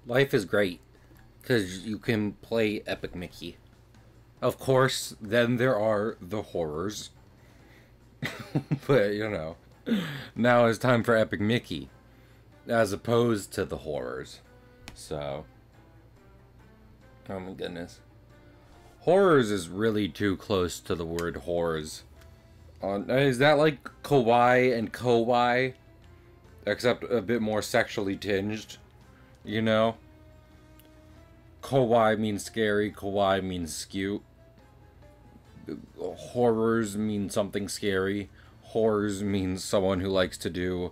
Life is great because you can play Epic Mickey. Of course, then there are the horrors. But, now it's time for Epic Mickey as opposed to the horrors. So, oh my goodness. Horrors is really too close to the word horrors. Is that like kawaii and kawaii? Except a bit more sexually tinged, you know? Kawaii means scary, kawaii means cute. Horrors mean something scary. Horrors means someone who likes to do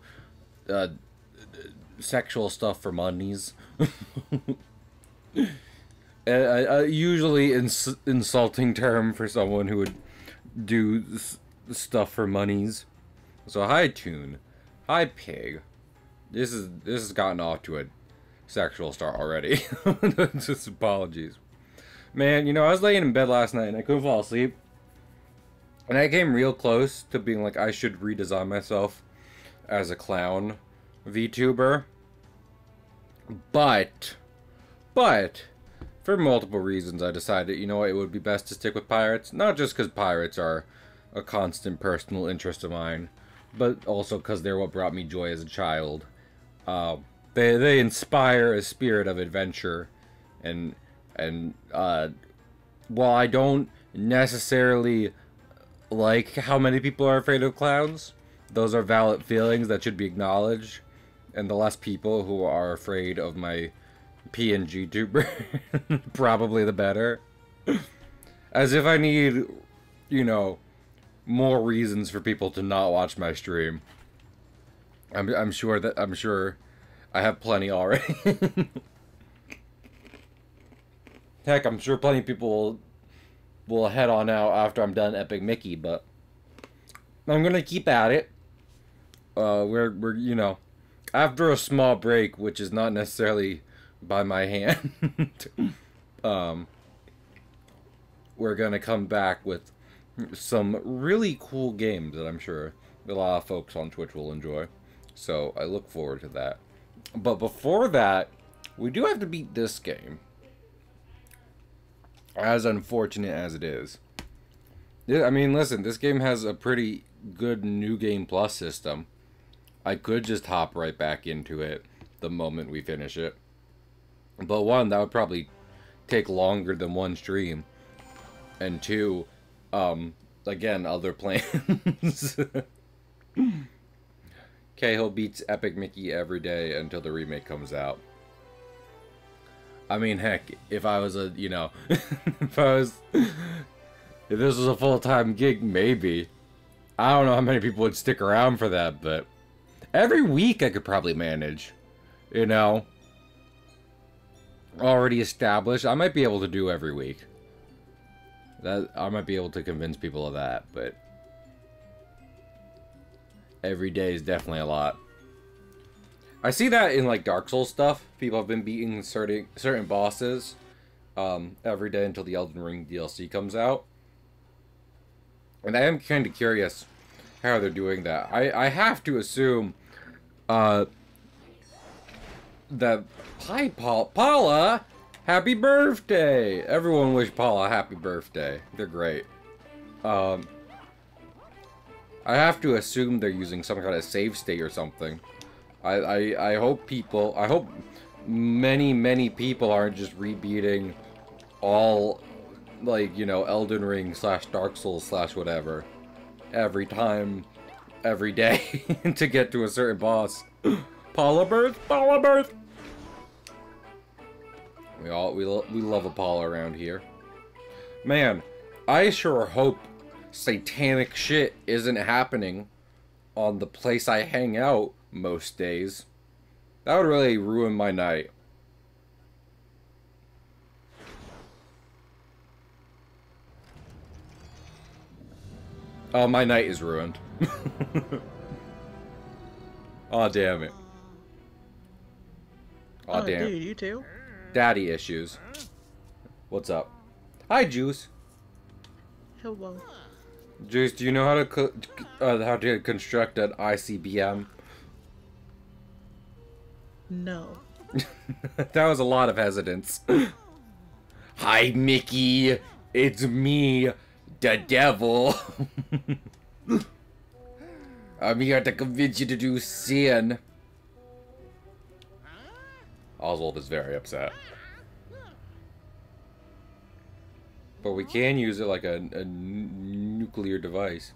sexual stuff for monies. Usually insulting term for someone who would do stuff for monies. So hi Toon, hi Pig. This has gotten off to a sexual start already. Just apologies. Man, I was laying in bed last night and I couldn't fall asleep. And I came real close to being like, I should redesign myself as a clown VTuber. But, for multiple reasons, I decided, it would be best to stick with pirates. Not just because pirates are a constant personal interest of mine, but also because they're what brought me joy as a child. They inspire a spirit of adventure, and while I don't necessarily like how many people are afraid of clowns, those are valid feelings that should be acknowledged, and the less people who are afraid of my PNG tuber, probably the better. As if I need, more reasons for people to not watch my stream. I'm sure I have plenty already. Heck, I'm sure plenty of people will head on out after I'm done Epic Mickey, but I'm gonna keep at it. We're after a small break, which is not necessarily by my hand, we're gonna come back with some really cool games that I'm sure a lot of folks on Twitch will enjoy. So I look forward to that. But before that, we do have to beat this game. As unfortunate as it is. I mean, listen, this game has a pretty good New Game Plus system. I could just hop right back into it the moment we finish it. But one, that would probably take longer than one stream. And two, again, other plans. Cahill beats Epic Mickey every day until the remake comes out. I mean, heck, if I was a, if this was a full-time gig, maybe. I don't know how many people would stick around for that, but every week I could probably manage, already established. I might be able to do every week. I might be able to convince people of that, but every day is definitely a lot. I see that in like Dark Souls stuff. People have been beating certain bosses every day until the Elden Ring DLC comes out. And I am kind of curious how they're doing that. I have to assume that hi Paula, happy birthday! Everyone wish Paula happy birthday. They're great. I have to assume they're using some kind of save state or something. I hope many people aren't just rebeating all, like, Elden Ring / Dark Souls / whatever every time, every day to get to a certain boss. Paula birth. We love Apollo around here. Man, I sure hope satanic shit isn't happening on the place I hang out most days. That would really ruin my night. Oh, my night is ruined. Oh, damn it. Oh, damn. Dude, you too? Daddy issues. What's up? Hi, Juice. Hello. Juice, do you know how to construct an ICBM? No. That was a lot of hesitance. Hi, Mickey. It's me, the devil. I'm here to convince you to do sin. Oswald is very upset. But we can use it like a nuclear device.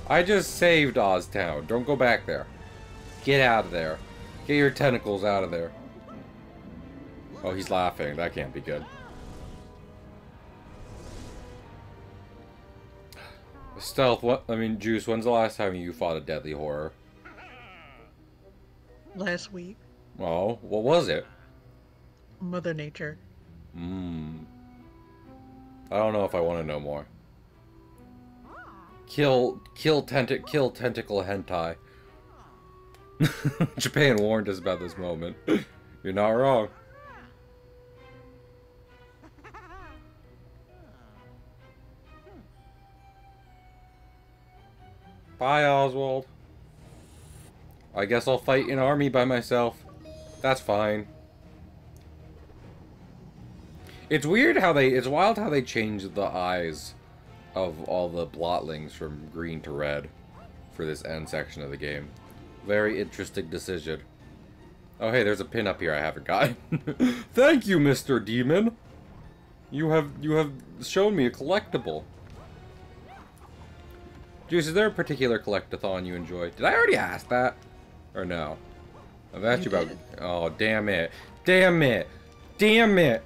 I just saved Oztown. Don't go back there. Get out of there. Get your tentacles out of there. Oh, he's laughing. That can't be good. Stealth, what? I mean, Juice, when's the last time you fought a deadly horror? Last week. Oh, what was it? Mother Nature. I don't know if I want to know more. Kill tentacle hentai. Japan warned us about this moment. You're not wrong. Bye, Oswald. I guess I'll fight an army by myself. That's fine. It's weird how it's wild how they changed the eyes of all the blotlings from green to red for this end section of the game. Very interesting decision. Oh hey, there's a pin up here I haven't gotten. Thank you, Mr. Demon. You have shown me a collectible. Juice, is there a particular collectathon you enjoy? Did I already ask that? Or no? I've asked you about... Oh, damn it. Damn it. Damn it.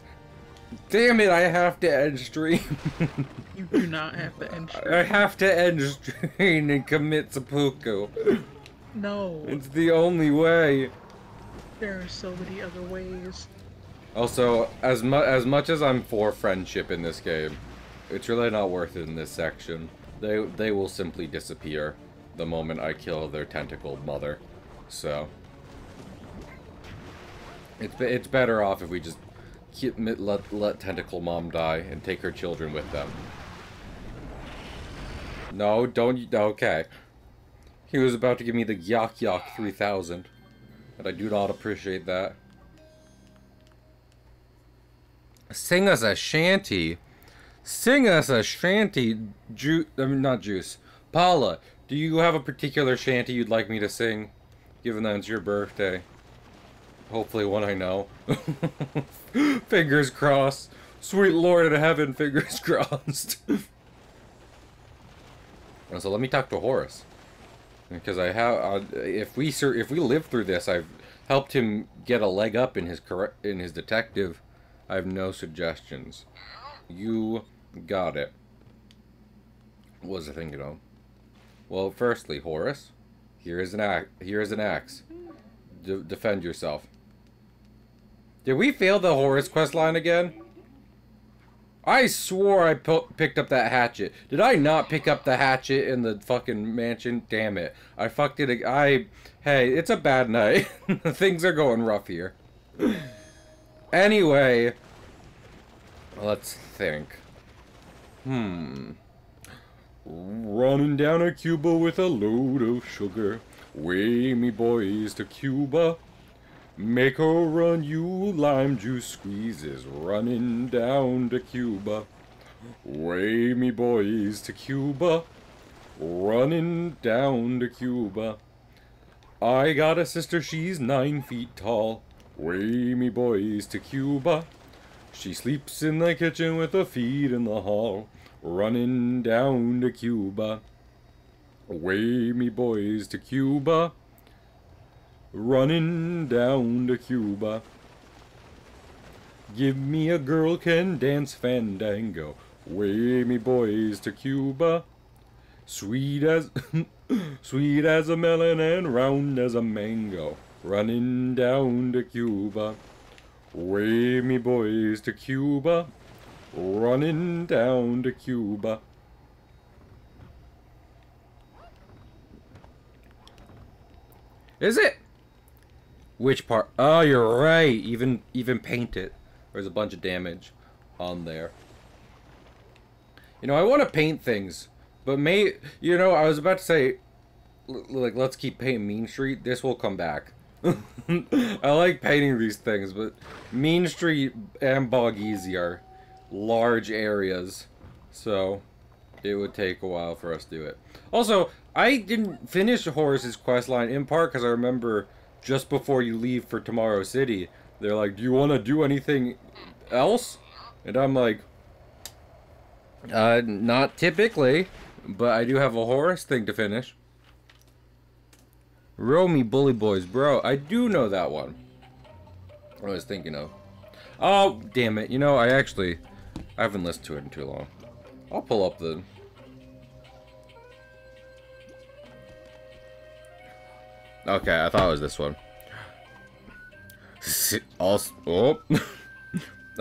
Damn it, I have to end stream. You do not have to end stream. I have to end stream and commit seppuku. No. It's the only way. There are so many other ways. Also, as much as I'm for friendship in this game, it's really not worth it in this section. They will simply disappear the moment I kill their tentacled mother. So it's better off if we just let tentacle mom die and take her children with them. No, don't. Okay. He was about to give me the Yak Yak 3000, and I do not appreciate that. Sing us a shanty. Sing us a shanty. Not Juice. Paula, do you have a particular shanty you'd like me to sing? Given that it's your birthday. Hopefully one I know. Fingers crossed. Sweet Lord in heaven, fingers crossed. So let me talk to Horace. Because I have, if we live through this, I've helped him get a leg up in his detective. I have no suggestions. You got it. What was I thinking of? Well, firstly, Horace, here is an axe. Defend yourself. Did we fail the Horace quest line again? I swore I picked up that hatchet. Did I not pick up the hatchet in the fucking mansion? Damn it. I fucked it. Hey, it's a bad night. Things are going rough here. Anyway, let's think. Running down a Cuba with a load of sugar. Way me boys to Cuba. Make her run, you lime juice squeezes. Running down to Cuba. Way me boys to Cuba. Running down to Cuba. I got a sister, she's 9 feet tall. Way me boys to Cuba. She sleeps in the kitchen with her feet in the hall. Running down to Cuba. Away me boys to Cuba. Running down to Cuba. Give me a girl can dance fandango. Away me boys to Cuba. Sweet as sweet as a melon and round as a mango. Running down to Cuba. Away me boys to Cuba. Running down to Cuba. Is it? Which part? Oh, you're right. Even paint it. There's a bunch of damage on there. You know, I want to paint things, but I was about to say, like, let's keep painting Mean Street. This will come back. I like painting these things, but Mean Street and Bog Easy are large areas, so it would take a while for us to do it. Also, I didn't finish Horace's questline in part because I remember just before you leave for Tomorrow City, they're like, "Do you want to do anything else?" And I'm like, not typically, but I do have a Horace thing to finish. Row me, bully boys, bro. I do know that one. I was thinking of. Oh, damn it. You know, I haven't listened to it in too long. I'll pull up the... Okay, I thought it was this one. Oh. Oh,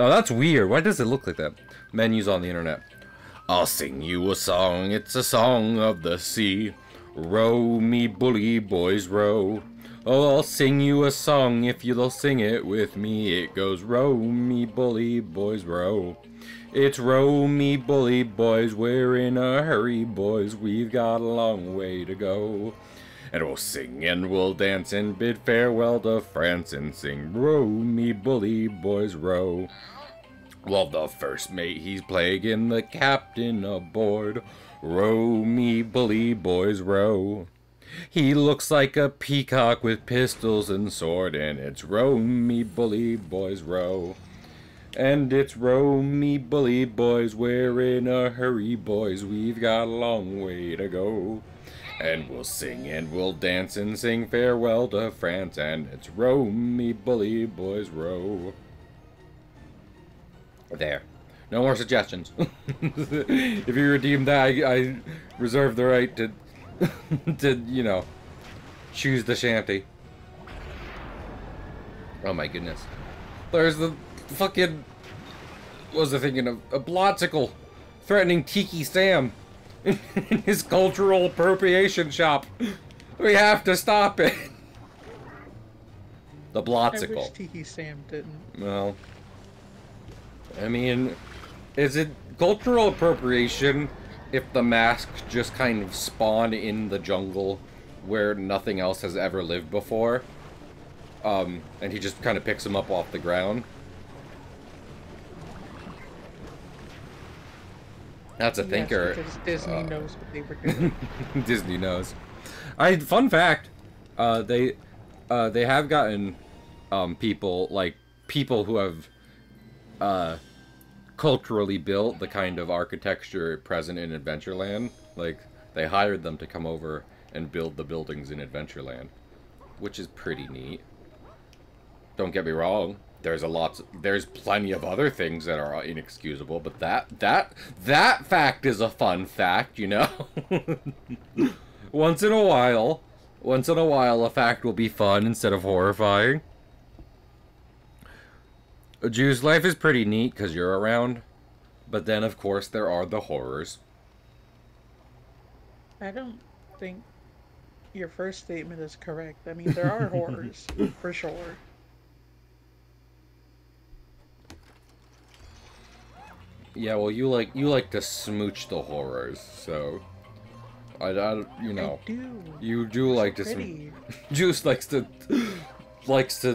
that's weird. Why does it look like that? Menus on the internet. I'll sing you a song. It's a song of the sea. Row me, bully boys, row. Oh, I'll sing you a song if you'll sing it with me. It goes, row me, bully boys, row. It's row me, bully boys, we're in a hurry, boys. We've got a long way to go. And we'll sing and we'll dance and bid farewell to France and sing, row me, bully boys, row. Well, the first mate, he's plaguing the captain aboard. Row me, bully boys, row. He looks like a peacock with pistols and sword, and it's row me, bully boys, row. And it's row me, bully boys, we're in a hurry, boys, we've got a long way to go. And we'll sing and we'll dance and sing farewell to France, and it's row me, bully boys, row. There. No more suggestions. If you redeem that, I reserve the right to, you know, choose the shanty. Oh my goodness. There's the fucking... What was I thinking of? A blotsicle threatening Tiki Sam in his cultural appropriation shop. We have to stop it. The blotsicle. I wish Tiki Sam didn't. Well... I mean, is it cultural appropriation if the mask just kind of spawned in the jungle where nothing else has ever lived before? And he just kind of picks them up off the ground? That's a thinker. Because Disney knows what they were doing. Disney knows. Fun fact, they have gotten people who have culturally built the kind of architecture present in Adventureland. Like, they hired them to come over and build the buildings in Adventureland, which is pretty neat. Don't get me wrong, there's plenty of other things that are inexcusable, but that fact is a fun fact, you know? Once in a while, a fact will be fun instead of horrifying. Juice, life is pretty neat because you're around, but then, of course, there are the horrors. I don't think your first statement is correct. I mean, there are horrors, for sure. Yeah, well, you like to smooch the horrors, so I you know, I do. You do like to smooch. Juice likes to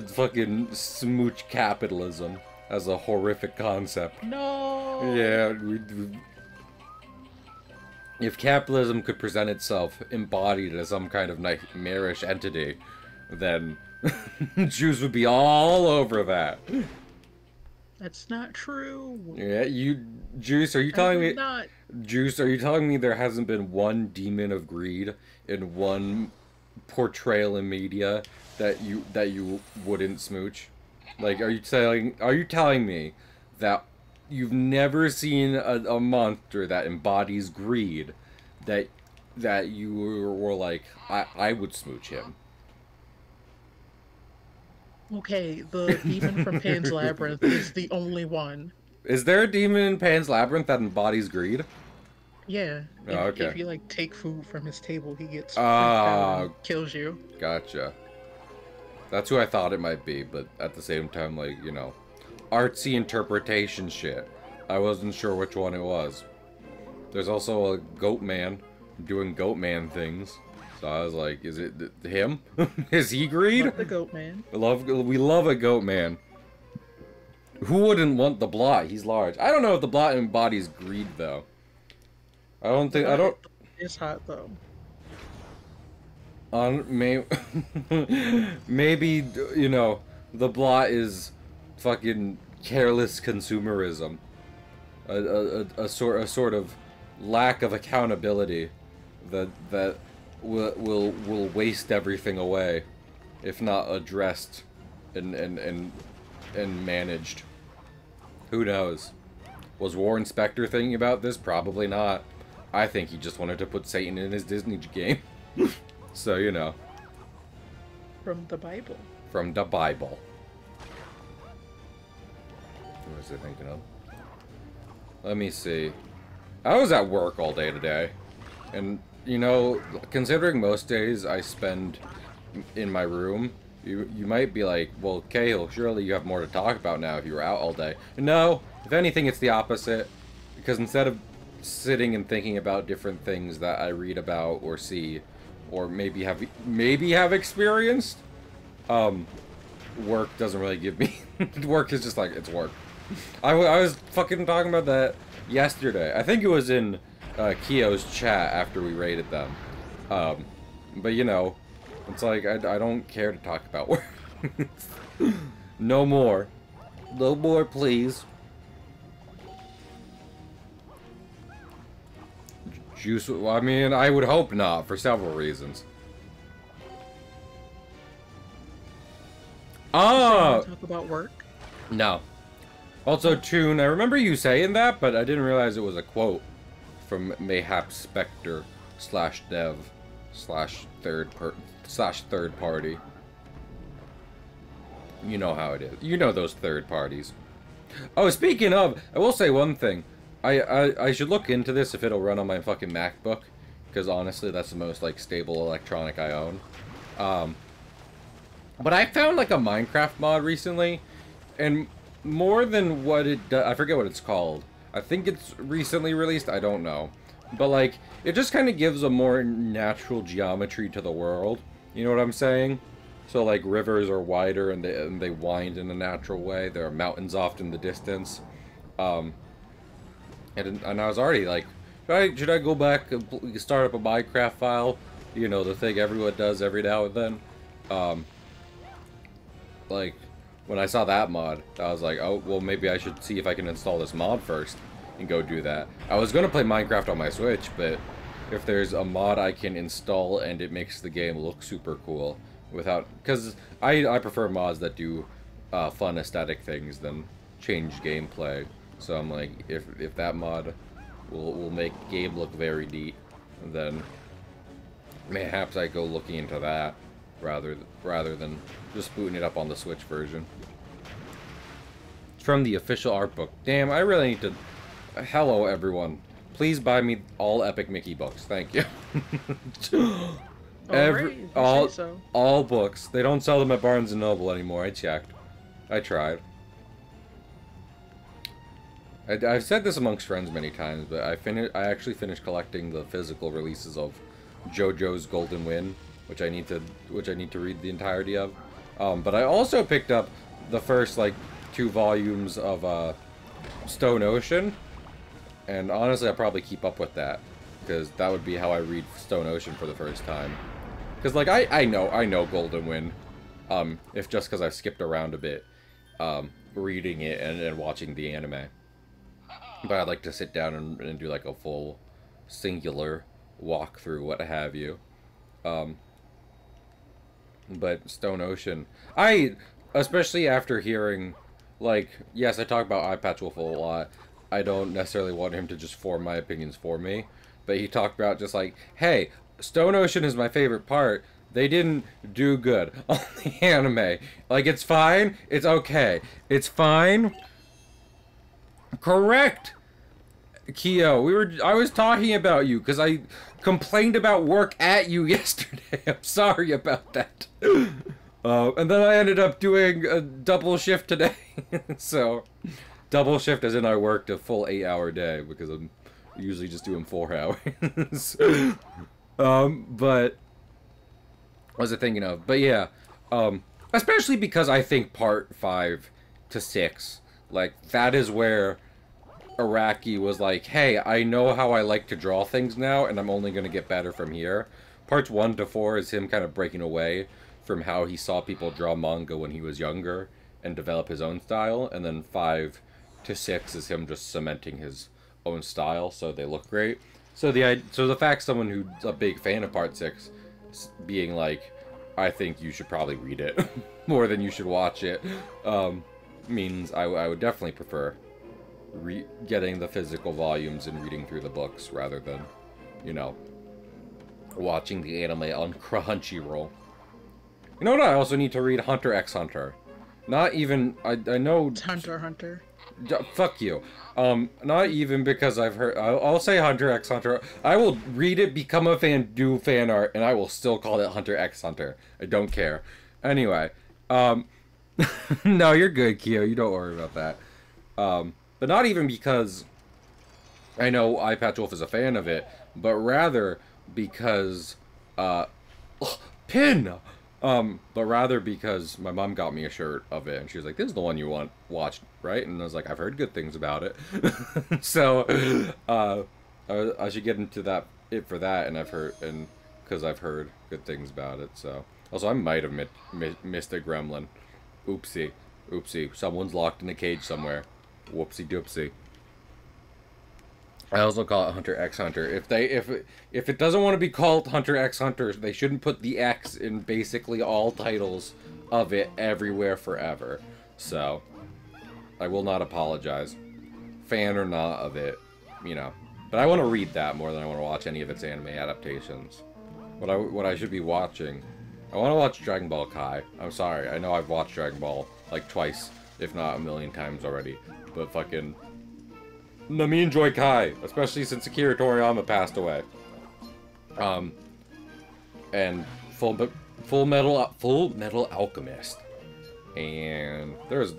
fucking smooch capitalism as a horrific concept. No. Yeah, if capitalism could present itself embodied as some kind of nightmarish entity, then Juice would be all over that. That's not true. Yeah, Juice, are you telling me? Not. Juice, are you telling me there hasn't been one demon of greed in one portrayal in media that you wouldn't smooch? Like, are you telling me that you've never seen a monster that embodies greed that you were like, I would smooch him? Okay, the demon from Pan's Labyrinth is the only one. Is there a demon in Pan's Labyrinth that embodies greed? Yeah. Oh, okay. If you like take food from his table, he gets kills you. Gotcha. That's who I thought it might be, but at the same time, like, you know, artsy interpretation shit. I wasn't sure which one it was. There's also a goat man doing goat man things, So I was like, is it him? Is he greed? Love the goat man. We love a goat man. Who wouldn't want the blot? He's large. I don't know if the blot embodies greed though. I don't think I don't. It's hot though. Maybe you know the blot is fucking careless consumerism, a sort of lack of accountability that will waste everything away if not addressed and managed. Who knows? Was Warren Spector thinking about this? Probably not. I think he just wanted to put Satan in his Disney game. So, you know. From the Bible. From the Bible. What was I thinking of? Let me see. I was at work all day today. And, you know, considering most days I spend in my room, you might be like, well, Cahill, surely you have more to talk about now if you were out all day. No, if anything, it's the opposite. Because instead of sitting and thinking about different things that I read about or see, or maybe have experienced, work doesn't really give me... Work is just like, it's work. I was fucking talking about that yesterday. I think it was in Kio's chat after we raided them. But you know, it's like, I don't care to talk about work. No more. No more, please. Juice, I mean, I would hope not, for several reasons. Ah! Talk about work? No. Also, Toon, I remember you saying that, but I didn't realize it was a quote from mayhap Spectre /dev /third party. You know how it is. You know those third parties. Oh, speaking of, I will say one thing. I should look into this if it'll run on my fucking MacBook, because honestly, that's the most like stable electronic I own. But I found like a Minecraft mod recently, and more than what it does, I forget what it's called. I think it's recently released. I don't know, but like it just kind of gives a more natural geometry to the world. You know what I'm saying? So like rivers are wider and they wind in a natural way. There are mountains off in the distance. And I was already like, should I go back and start up a Minecraft file? You know, the thing everyone does every now and then. Like, when I saw that mod, I was like, oh, well, maybe I should see if I can install this mod first and go do that. I was going to play Minecraft on my Switch, but if there's a mod I can install and it makes the game look super cool without... Because I prefer mods that do fun aesthetic things than change gameplay. So I'm like, if that mod will make game look very neat, then mayhaps I go looking into that rather than just booting it up on the Switch version. It's from the official art book. Damn, I really need to... Hello, everyone. Please buy me all Epic Mickey books. Thank you. All books. They don't sell them at Barnes & Noble anymore. I checked. I tried. I've said this amongst friends many times, but I actually finished collecting the physical releases of JoJo's Golden Wind, which I need to read the entirety of. But I also picked up the first like 2 volumes of Stone Ocean, and honestly, I'll probably keep up with that because that would be how I read Stone Ocean for the first time. Because like I know Golden Wind, if just because I've skipped around a bit, reading it and watching the anime. But I'd like to sit down and do like a full singular walkthrough, what have you. But Stone Ocean, especially after hearing, like, yes, I talk about Eye Patch Wolf a lot. I don't necessarily want him to just form my opinions for me. But he talked about just like, hey, Stone Ocean is my favorite part. They didn't do good on the anime. Like, it's fine. It's okay. It's fine. Correct, Keo. I was talking about you because I complained about work at you yesterday. I'm sorry about that. And then I ended up doing a double shift today. So, double shift as in I worked a full 8-hour day because I'm usually just doing 4 hours. But was I thinking of? But yeah, especially because I think part 5 to 6, like, that is where Araki was like, hey, I know how I like to draw things now, and I'm only going to get better from here. Parts 1 to 4 is him kind of breaking away from how he saw people draw manga when he was younger and develop his own style, and then 5 to 6 is him just cementing his own style so they look great. So the fact someone who's a big fan of part 6 being like, I think you should probably read it more than you should watch it, means I would definitely prefer getting the physical volumes and reading through the books rather than, you know, watching the anime on Crunchyroll. You know what? I also need to read Hunter x Hunter. Not even I know It's Hunter x Hunter. Fuck you. Not even because I've heard. I'll say Hunter x Hunter. I will read it, become a fan, do fan art, and I will still call it Hunter x Hunter. I don't care. Anyway, no, you're good, Kyo. You don't worry about that. But not even because I know iPatchWolf is a fan of it, but rather because, pin! But rather because my mom got me a shirt of it, and she was like, this is the one you watched, right? And I was like, I've heard good things about it. So, I should get into for that, and because I've heard good things about it, so. Also, I might have missed a gremlin. Oopsie. Oopsie. Someone's locked in a cage somewhere. Whoopsie doopsie. I also call it Hunter x Hunter. If it doesn't want to be called Hunter x Hunter, they shouldn't put the X in basically all titles of it everywhere forever. So, I will not apologize. Fan or not of it, you know. But I want to read that more than I want to watch any of its anime adaptations. What I should be watching, I want to watch Dragon Ball Kai. I'm sorry, I know I've watched Dragon Ball like twice, if not a million times already. But fucking, let me enjoy Kai, especially since Akira Toriyama passed away. And Full Metal Alchemist, and there was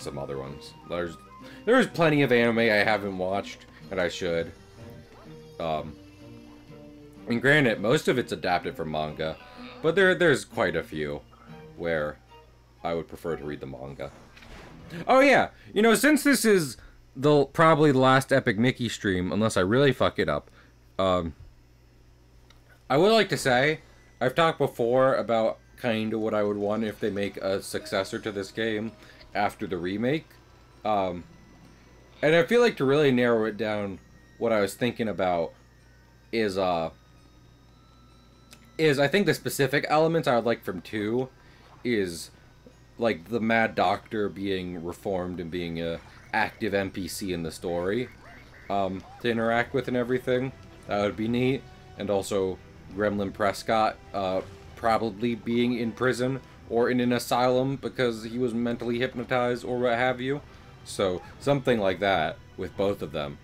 some other ones. There's plenty of anime I haven't watched and I should. And granted, most of it's adapted from manga, but there's quite a few where I would prefer to read the manga. Oh yeah, you know, since this is probably the last Epic Mickey stream, unless I really fuck it up, I would like to say, I've talked before about kind of what I would want if they make a successor to this game after the remake. And I feel like to really narrow it down, what I was thinking about is I think the specific elements I would like from 2 is like the Mad Doctor being reformed and being a active NPC in the story to interact with and everything. That would be neat. And also Gremlin Prescott probably being in prison or in an asylum because he was mentally hypnotized or what have you. So something like that with both of them.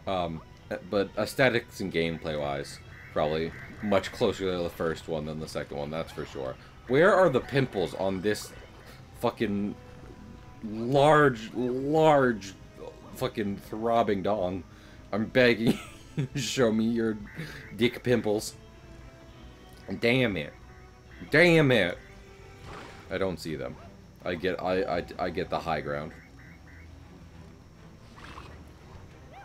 But aesthetics and gameplay wise, probably much closer to the first one than the second one, that's for sure. Where are the pimples on this fucking large fucking throbbing dong? I'm begging you, show me your dick pimples. Damn it. Damn it. I don't see them. I get the high ground.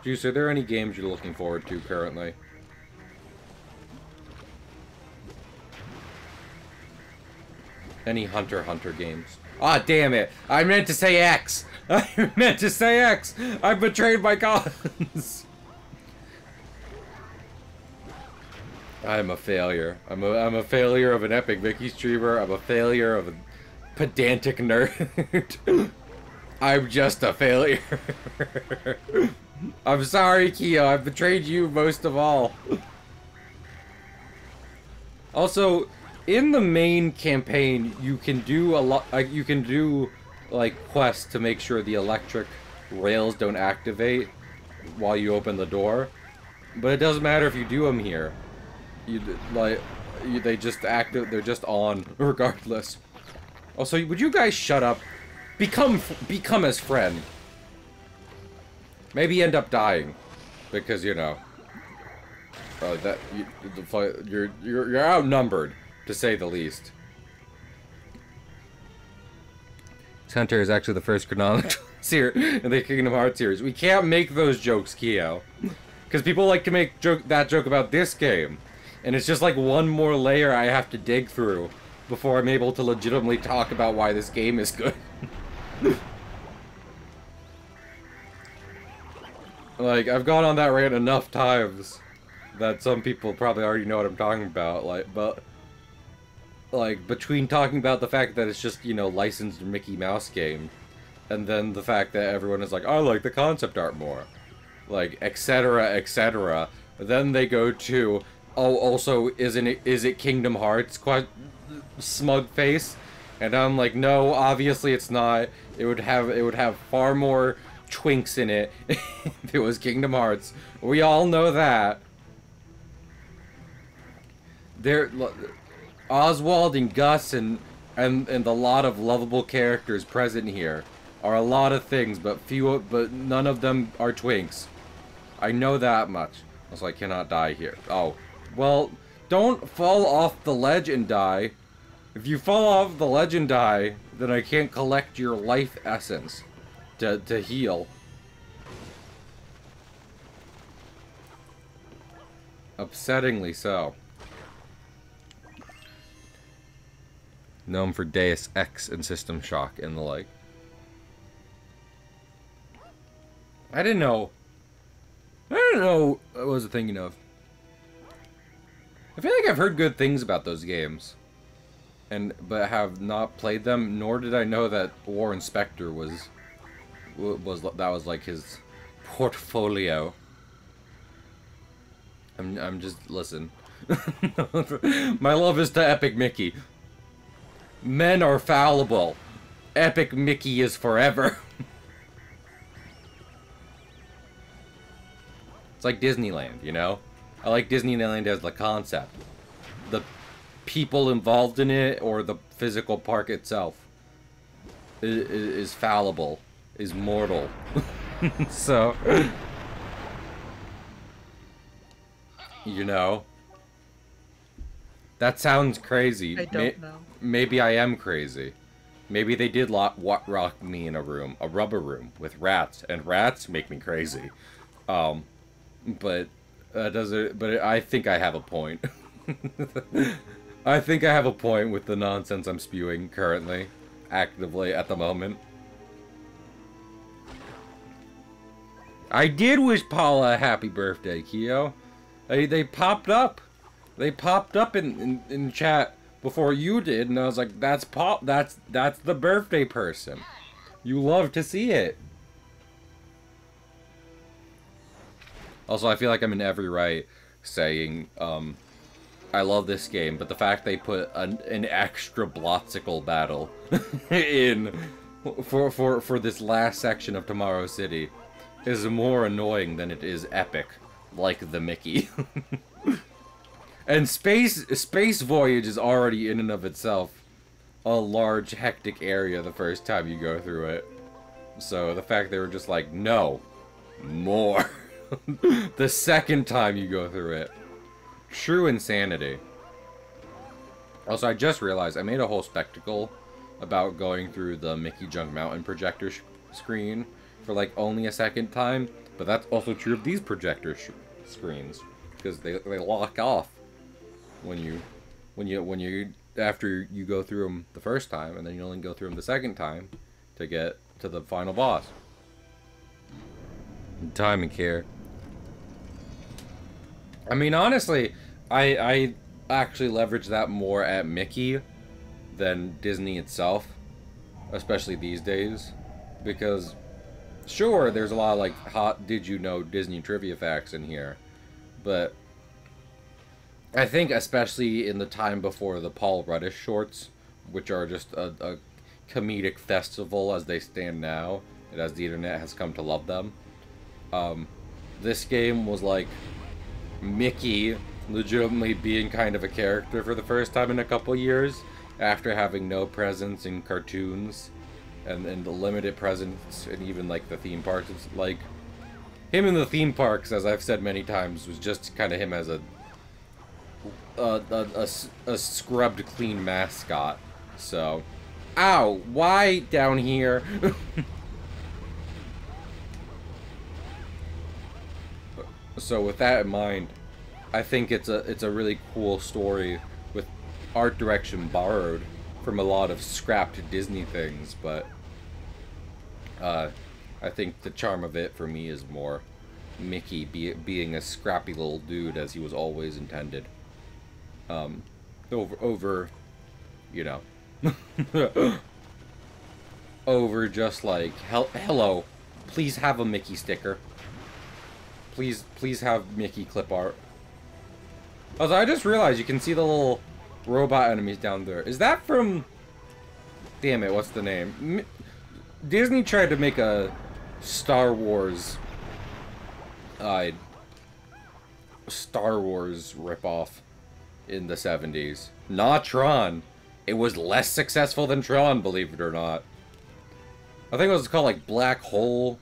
Juice, are there any games you're looking forward to currently? Any Hunter x Hunter games? Ah, damn it! I meant to say X! I meant to say X! I betrayed my cause! I'm a failure. I'm a failure of an Epic Mickey streamer. I'm a failure of a pedantic nerd. I'm just a failure. I'm sorry, Kyo. I've betrayed you most of all. Also, in the main campaign, you can do a lot. You can do like quests to make sure the electric rails don't activate while you open the door. But it doesn't matter if you do them here. They just active. They're just on regardless. Also, would you guys shut up? Become his friend. Maybe end up dying, because you know, you're outnumbered. to say the least. Hunter is actually the first chronological series in the Kingdom Hearts series. We can't make those jokes, Kyo. Because people like to make that joke about this game. And it's just like one more layer I have to dig through before I'm able to legitimately talk about why this game is good. Like, I've gone on that rant enough times that some people probably already know what I'm talking about. Like, between talking about the fact that it's just, you know, licensed Mickey Mouse game, and then the fact that everyone is like, I like the concept art more. Like, etc., etc. Then they go to, oh, also, is it Kingdom Hearts? Smug face. And I'm like, no, obviously it's not. It would have far more twinks in it if it was Kingdom Hearts. We all know that. Oswald and Gus and the lot of lovable characters present here are a lot of things, but none of them are twinks. I know that much. Also, I cannot die here. Oh, well, don't fall off the ledge and die. If you fall off the ledge and die, then I can't collect your life essence to heal. Upsettingly so. Known for Deus Ex and System Shock and the like. I didn't know what was I thinking of. I feel like I've heard good things about those games, but have not played them. Nor did I know that Warren Spector was like his portfolio. I'm just listen. My love is to Epic Mickey. Men are fallible. Epic Mickey is forever. It's like Disneyland, you know? I like Disneyland as the concept. The people involved in it, or the physical park itself, is fallible, is mortal. So, you know? That sounds crazy. I don't know. Maybe I am crazy. Maybe they did rock me in a rubber room with rats, and rats make me crazy. But I think I have a point. I think I have a point with the nonsense I'm spewing currently, actively at the moment. I did wish Paula a happy birthday, Kyo. They popped up. They popped up in chat before you did, and I was like, that's the birthday person. You love to see it. Also, I feel like I'm in every right saying, I love this game, but the fact they put an extra Blotsicle battle in for this last section of Tomorrow City is more annoying than it is epic, like the Mickey. And Space Voyage is already in and of itself a large, hectic area the first time you go through it. So the fact they were just like, no, more. The second time you go through it. True insanity. Also, I just realized I made a whole spectacle about going through the Mickey Junk Mountain projector screen for like only a second time, but that's also true of these projector screens, because they lock off when you after you go through them the first time, and then you only go through them the second time to get to the final boss. Time and care. I mean, honestly, I actually leverage that more at Mickey than Disney itself, especially these days, because sure, there's a lot of like hot did you know Disney trivia facts in here, but I think especially in the time before the Paul Ruddish shorts, which are just a comedic festival as they stand now, and as the internet has come to love them, this game was like Mickey legitimately being kind of a character for the first time in a couple years, after having no presence in cartoons and the limited presence in even like the theme parks. It's like him in the theme parks, as I've said many times, was just kind of him as a scrubbed clean mascot. So, ow, why down here? So with that in mind, I think it's a really cool story with art direction borrowed from a lot of scrapped Disney things, but I think the charm of it for me is more Mickey being a scrappy little dude as he was always intended. Over, you know, over just like, hello, please have a Mickey sticker. Please have Mickey clip art. Also, I just realized you can see the little robot enemies down there. Is that from... Damn it, what's the name? Disney tried to make a Star Wars ripoff in the 70s. Not Tron. It was less successful than Tron, believe it or not. I think it was called like Black Hole.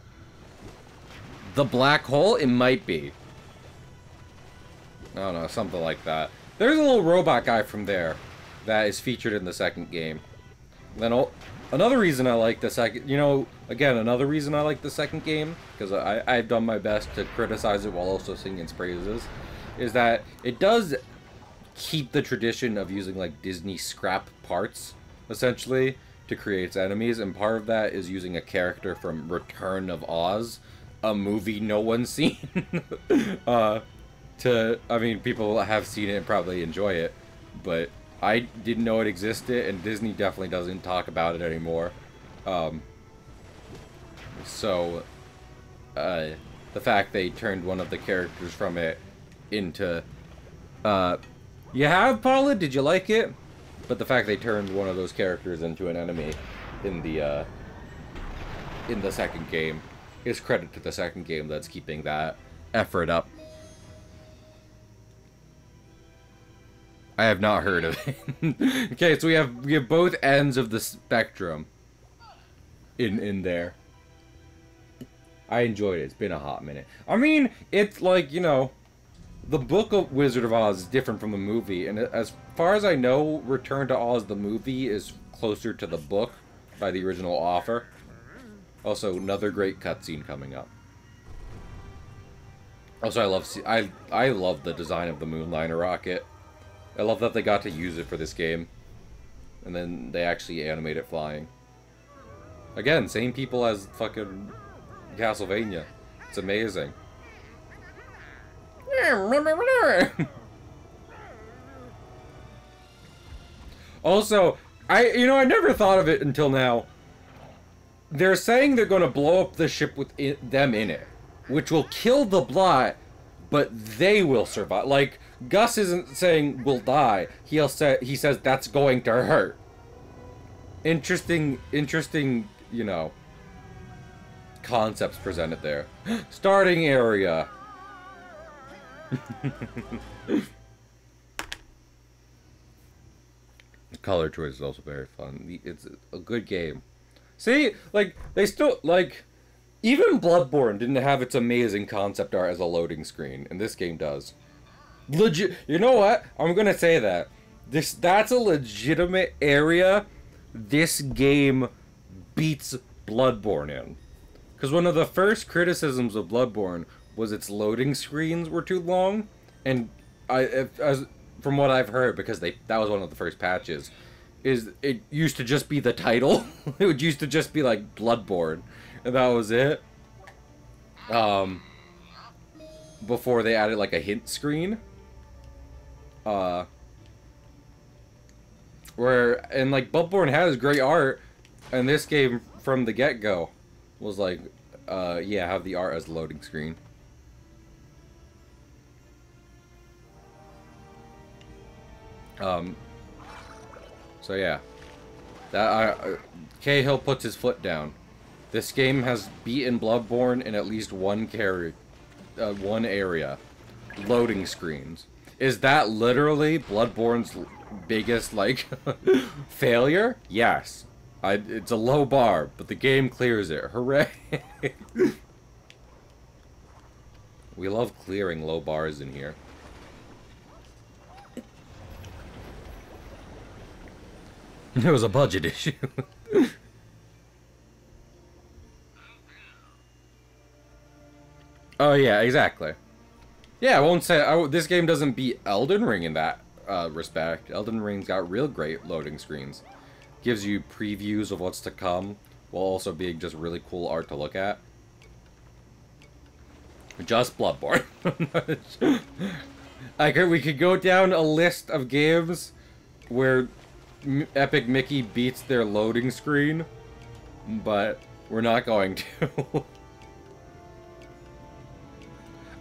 The Black Hole? It might be. I don't know, something like that. There's a little robot guy from there that is featured in the second game. Then another reason I like the second, another reason I like the second game, because I've done my best to criticize it while also singing its praises, is that it does keep the tradition of using like Disney scrap parts, essentially, to create its enemies, and part of that is using a character from Return of Oz, a movie no one's seen. I mean, people have seen it and probably enjoy it, but I didn't know it existed, and Disney definitely doesn't talk about it anymore. So, the fact they turned one of the characters from it into, you have, Paula? Did you like it? But the fact they turned one of those characters into an enemy in the second game is credit to the second game that's keeping that effort up. I have not heard of it. Okay, so we have both ends of the spectrum in there. I enjoyed it. It's been a hot minute. I mean, it's like, the book of Wizard of Oz is different from the movie, and as far as I know, Return to Oz the movie is closer to the book by the original author. Also, another great cutscene coming up. Also, I love the design of the Moonliner rocket. I love that they got to use it for this game, and then they actually animate it flying. Again, same people as fucking Castlevania. It's amazing. Also, I never thought of it until now. They're saying they're going to blow up the ship with them in it, which will kill the Blot, but they will survive. Like, Gus isn't saying we'll die. He says that's going to hurt. Interesting, concepts presented there. Starting area. The color choice is also very fun. It's a good game. See, like, they still, like, even Bloodborne didn't have its amazing concept art as a loading screen, and this game does. Legit. You know what? I'm gonna say that. That's a legitimate area this game beats Bloodborne in. Because one of the first criticisms of Bloodborne was its loading screens were too long, and from what I've heard, because that was one of the first patches, is it used to just be the title. It used to just be like Bloodborne, and that was it. Before they added like a hint screen. And like Bloodborne has great art, and this game from the get-go was like, yeah, have the art as a loading screen. So yeah, Cahill puts his foot down. This game has beaten Bloodborne in at least one area. Loading screens. Is that literally Bloodborne's biggest, like, failure? Yes. It's a low bar, but the game clears it. Hooray! We love clearing low bars in here. It was a budget issue. Oh yeah, exactly. Yeah, I won't say this game doesn't beat Elden Ring in that respect. Elden Ring's got real great loading screens. Gives you previews of what's to come, while also being just really cool art to look at. Just Bloodborne. We could go down a list of games where Epic Mickey beats their loading screen, but we're not going to.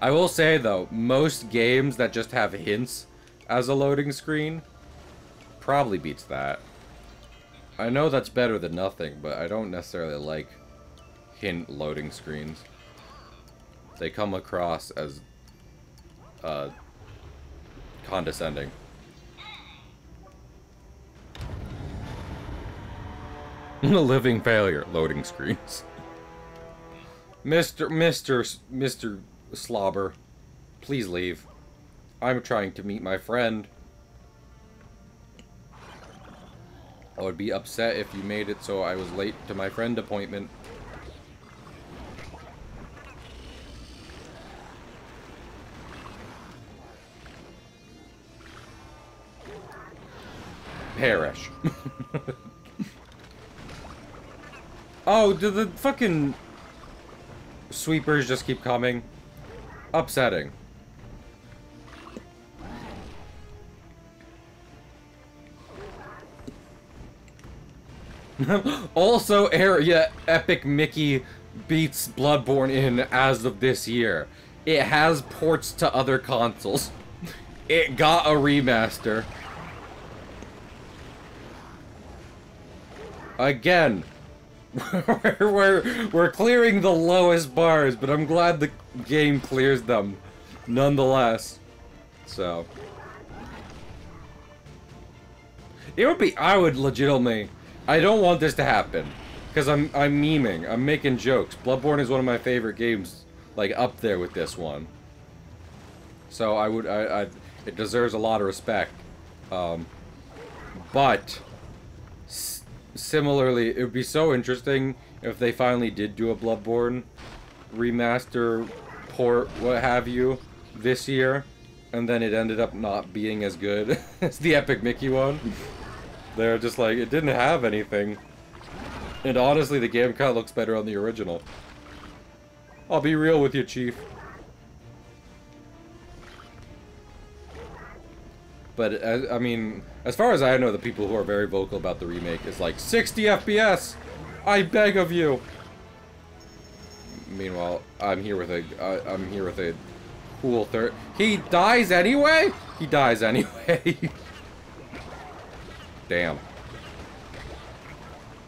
I will say, though, most games that just have hints as a loading screen probably beats that. I know that's better than nothing, but I don't necessarily like hint loading screens. They come across as condescending. A living failure, loading screens. Mr. Slobber, please leave. I'm trying to meet my friend. I would be upset if you made it so I was late to my friend appointment. Perish. Oh, do the fucking sweepers just keep coming? Upsetting. Also, Epic Mickey beats Bloodborne in as of this year. It has ports to other consoles. It got a remaster. Again, we're clearing the lowest bars, but I'm glad the game clears them, nonetheless. So, I would legitimately, I don't want this to happen, because I'm memeing, I'm making jokes. Bloodborne is one of my favorite games, like up there with this one. So it deserves a lot of respect. But similarly, it would be so interesting if they finally did do a Bloodborne remaster, port, what have you, this year, and then it ended up not being as good as the Epic Mickey one. They're just like, it didn't have anything. And honestly, the game kind of looks better on the original. I'll be real with you, Chief. But, I mean, as far as I know, the people who are very vocal about the remake is like, 60 FPS! I beg of you! Meanwhile, I'm here with a cool third. He dies anyway? He dies anyway. Damn.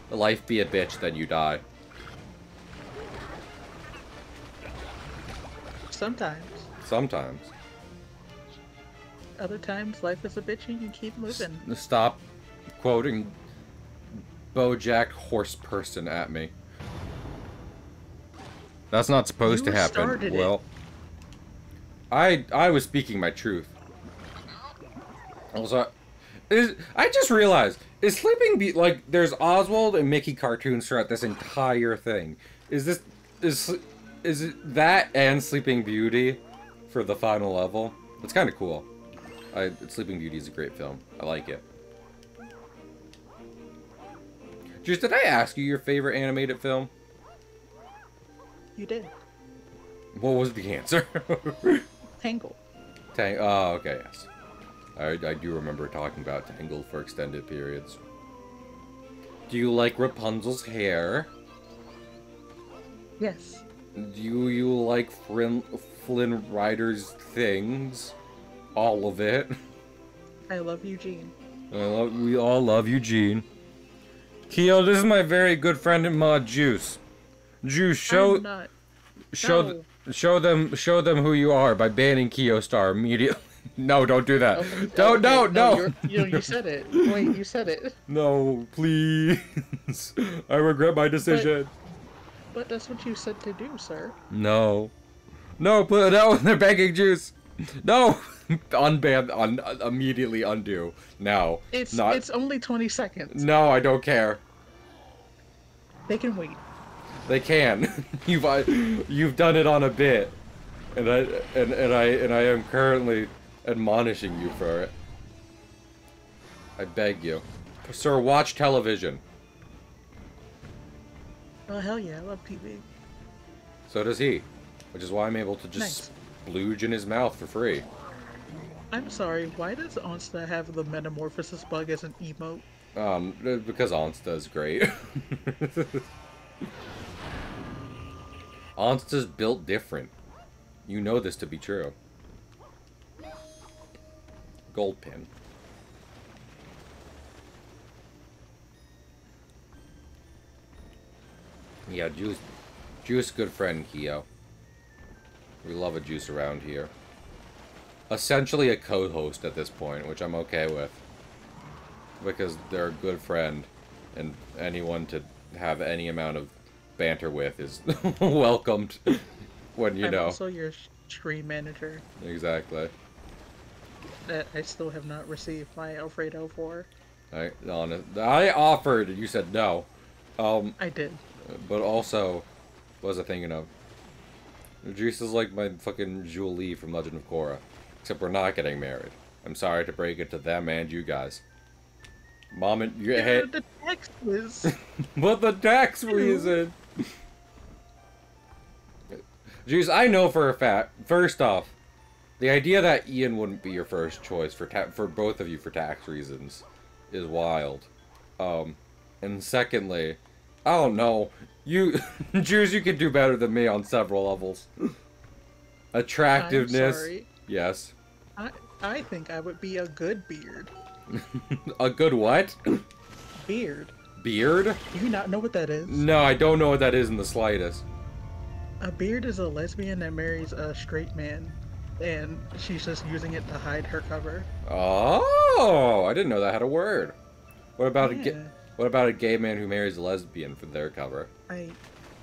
Life be a bitch, then you die. Sometimes. Sometimes. Other times, life is a bitch and you keep moving. Stop quoting BoJack Horseperson at me. That's not supposed to happen. Well, I was speaking my truth. Also, I just realized, is Sleeping Beauty, like, there's Oswald and Mickey cartoons throughout this entire thing. Is it that and Sleeping Beauty for the final level? It's kind of cool. Sleeping Beauty is a great film. I like it. Juice, did I ask you your favorite animated film? You did. What was the answer? Tangled. Oh, okay, yes. I do remember talking about Tangled for extended periods. Do you like Rapunzel's hair? Yes. Do you like Flynn Rider's things? All of it. I love Eugene. We all love Eugene. Keo, this is my very good friend and mod Juice. Juice, show them who you are by banning Keo Star immediately. No, don't do that. Okay, No. You said it. Wait, you said it. No, please. I regret my decision. But that's what you said to do, sir. No, put it out when they're begging Juice. No! Immediately undo. No. It's only 20 seconds. No, I don't care. They can wait. They can. You've done it on a bit. And I am currently admonishing you for it. I beg you. Sir, watch television. Oh, hell yeah, I love TV. So does he. Which is why I'm able to just splooge in his mouth for free. I'm sorry, why does Onsta have the metamorphosis bug as an emote? Because Onsta is great. Onsta's built different. You know this to be true. Gold pin. Yeah, Juice, good friend, Keo. We love a Juice around here. Essentially a co-host at this point, which I'm okay with. Because they're a good friend, and anyone to have any amount of banter with is welcomed when you know. I'm also your stream manager. Exactly. That I still have not received my Alfredo for. I offered, and you said no. I did. But also, what was I thinking of? Juice is like my fucking Julie from Legend of Korra. Except we're not getting married. I'm sorry to break it to them and you guys. Mom and your head. The tax is. But the tax reason. Juice, I know for a fact. First off, the idea that Ian wouldn't be your first choice for both of you for tax reasons is wild. And secondly, I don't know. Juice, you could do better than me on several levels. Attractiveness. I'm sorry. Yes. I think I would be a good beard. A good what? Beard. Beard? Do you not know what that is? No, I don't know what that is in the slightest. A beard is a lesbian that marries a straight man, and she's just using it to hide her cover. Oh, I didn't know that had a word. What about Yeah. What about a gay man who marries a lesbian for their cover? I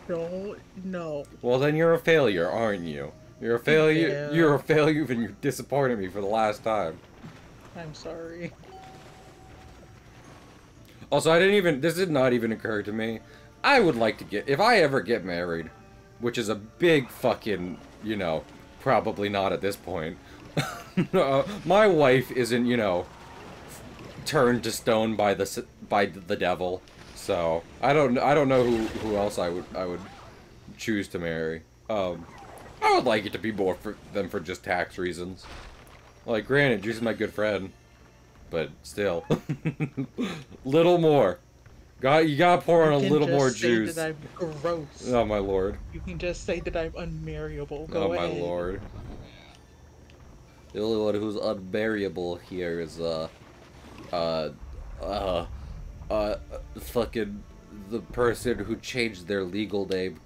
don't know. Well, then you're a failure, aren't you? You're a failure. Yeah. You're a failure, and you disappointed me for the last time. I'm sorry. Also, this did not even occur to me. I would like to if I ever get married, which is a big fucking, probably not at this point. My wife isn't, turned to stone by the devil. So I don't know who else I would choose to marry. I would like it to be more than for just tax reasons. Like, granted, Juice is my good friend, but still, little more. You gotta pour on a little more juice. That I'm gross. Oh my lord. You can just say that I'm unmarriable. Go ahead. Oh my lord. The only one who's unmarriable here is fucking the person who changed their legal name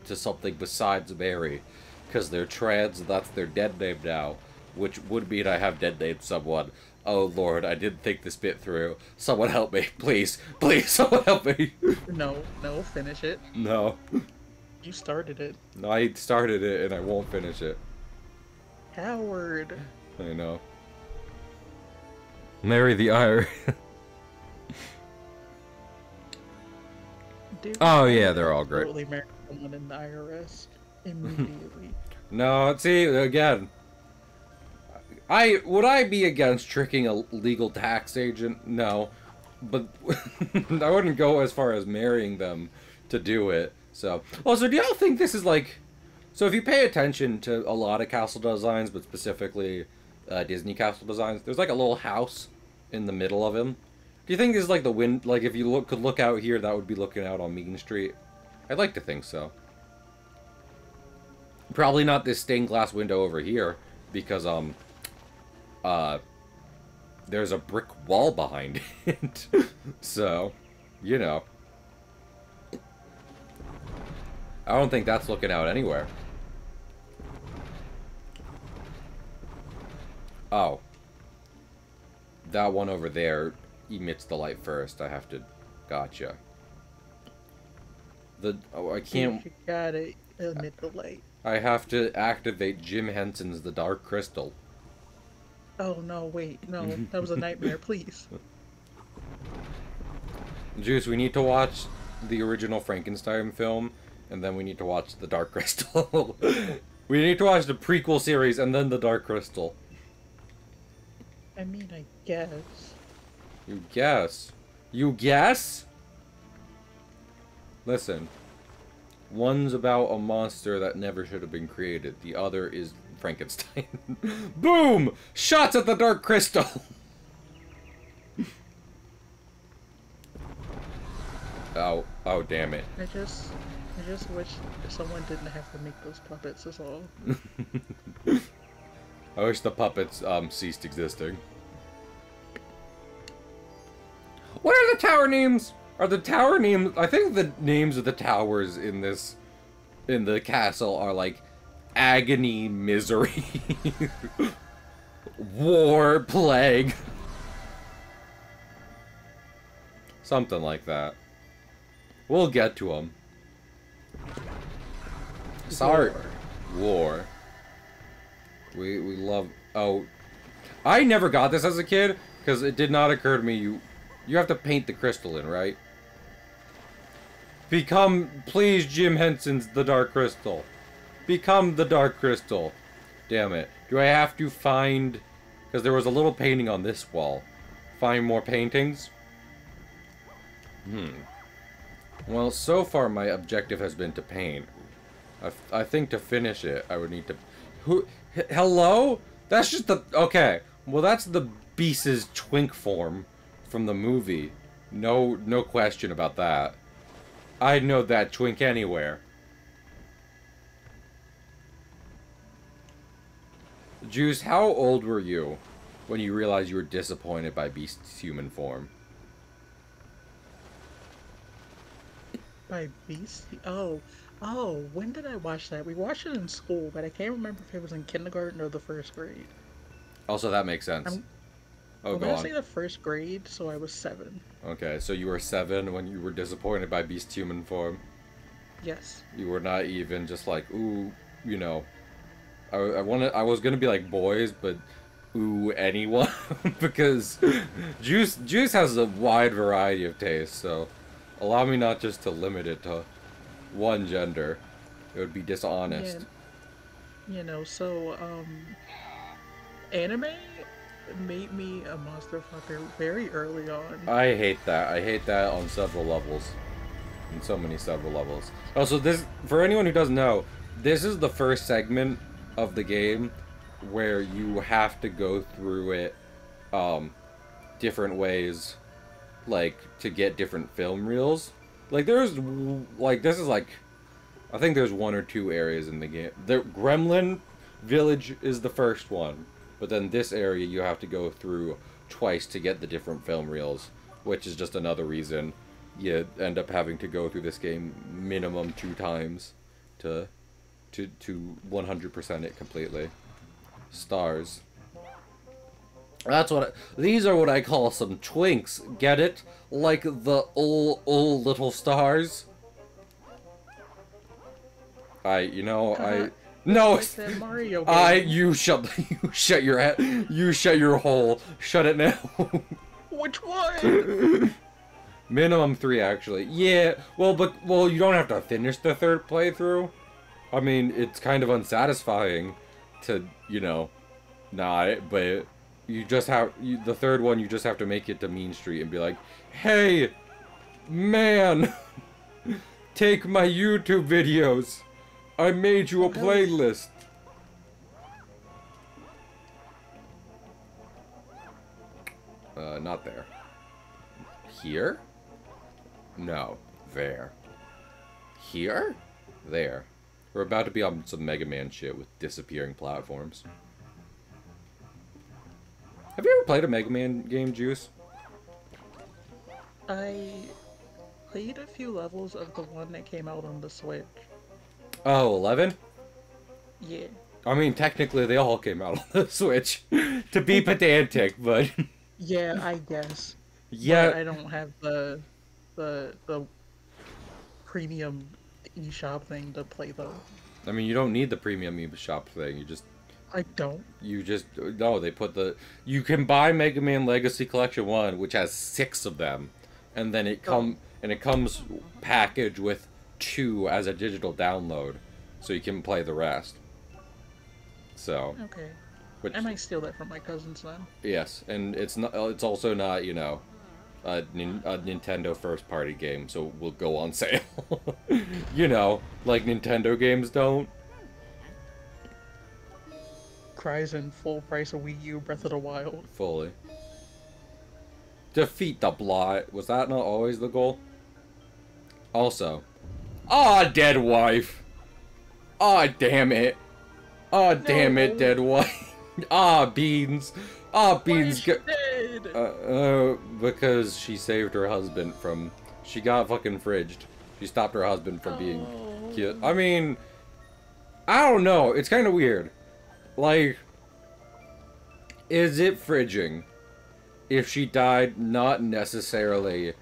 to something besides Mary, because they're trans. That's their dead name now, which would mean I have dead named someone. Oh lord, I didn't think this bit through. Someone help me, please, someone help me. No, finish it. No. You started it. No, I started it and I won't finish it. Howard. I know. Marry the Irish. Dude, oh yeah, they're all great. Totally marry someone in the IRS immediately. No, see, again, would I be against tricking a legal tax agent? No, but I wouldn't go as far as marrying them to do it. So, also, do y'all think this is like, so if you pay attention to a lot of castle designs, but specifically Disney castle designs, there's like a little house in the middle of him. Do you think this is like the wind? Like if you could look out here, that would be looking out on Mean Street? I'd like to think so. Probably not this stained glass window over here, because there's a brick wall behind it. So, I don't think that's looking out anywhere. Oh. That one over there emits the light first. I have to... Gotcha. I can't... You gotta emit the light. I have to activate Jim Henson's The Dark Crystal. Oh no, wait, no, that was a nightmare, please. Juice, we need to watch the original Frankenstein film, and then we need to watch The Dark Crystal. We need to watch the prequel series, and then The Dark Crystal. I mean, I guess. You guess. You guess? Listen. One's about a monster that never should have been created. The other is Frankenstein. Boom! Shots at the Dark Crystal! Oh, damn it. I just wish someone didn't have to make those puppets, is all. I wish the puppets, ceased existing. What are the tower names? Are the tower names... I think the names of the towers in this... in the castle are like... Agony, Misery... War, Plague... Something like that. We'll get to them. Sorry. War. We love... Oh. I never got this as a kid, because it did not occur to me you have to paint the crystal in, right? Become, please, Jim Henson's The Dark Crystal. Become the Dark Crystal. Damn it. Do I have to find... Because there was a little painting on this wall. Find more paintings? Well, so far my objective has been to paint. I think to finish it, I would need to... Hello? That's just the... Okay. Well, that's the Beast's twink form from the movie. No question about that. I'd know that twink anywhere. Juice, how old were you when you realized you were disappointed by Beast's human form? By Beast? Oh, when did I watch that? We watched it in school, but I can't remember if it was in kindergarten or the first grade. Also, that makes sense. I'm gonna say the first grade, so I was 7. Okay, so you were 7 when you were disappointed by Beast's human form. Yes. You were not even just like, ooh, you know. I was gonna be like boys, but ooh, anyone, because Juice has a wide variety of tastes, so allow me not just to limit it to one gender. It would be dishonest. Yeah. You know, so anime made me a monster fucker very early on. I hate that. I hate that on several levels. On so many several levels. Also, this, for anyone who doesn't know, this is the first segment of the game where you have to go through it different ways, like to get different film reels. Like there's like, this is like, I think there's 1 or 2 areas in the game. The Gremlin Village is the first one, but then this area you have to go through twice to get the different film reels, which is just another reason you end up having to go through this game minimum 2 times to 100% it completely. Stars. That's what these are what I call some twinks. Get it? Like the old little stars. No, like that Mario game. you shut your hole. Shut it now. Which one? Minimum 3 actually. Yeah. Well, you don't have to finish the 3rd playthrough. I mean, it's kind of unsatisfying to, but you just have, the 3rd one, you just have to make it to Mean Street and be like, hey, man, take my YouTube videos. I made you a playlist. Not there. Here? No. There. Here? There. We're about to be on some Mega Man shit with disappearing platforms. Have you ever played a Mega Man game, Juice? I played a few levels of the one that came out on the Switch. Oh, 11? Yeah. I mean, technically they all came out on the Switch. To be pedantic, but... Yeah, I guess. Yeah. But I don't have the premium eShop thing to play though. I mean, you don't need the premium amiibo shop thing. I don't. No, they put you can buy Mega Man Legacy Collection 1, which has 6 of them, and then it comes packaged with 2 as a digital download, so you can play the rest. So. Okay. I might steal that from my cousins then. Yes, and it's also not, you know, a Nintendo first party game, so will go on sale. You know, like Nintendo games don't. Cries in full price of Wii U Breath of the Wild. Fully. Defeat the blot. Was that not always the goal? Also. Ah, dead wife. Ah, damn it. Ah, damn it, dead wife. Ah, Beans. Ah, Beans. Why is she dead? Because she saved her husband from... She got fucking fridged. She stopped her husband from being killed. I mean... I don't know. It's kind of weird. Like... Is it fridging if she died not necessarily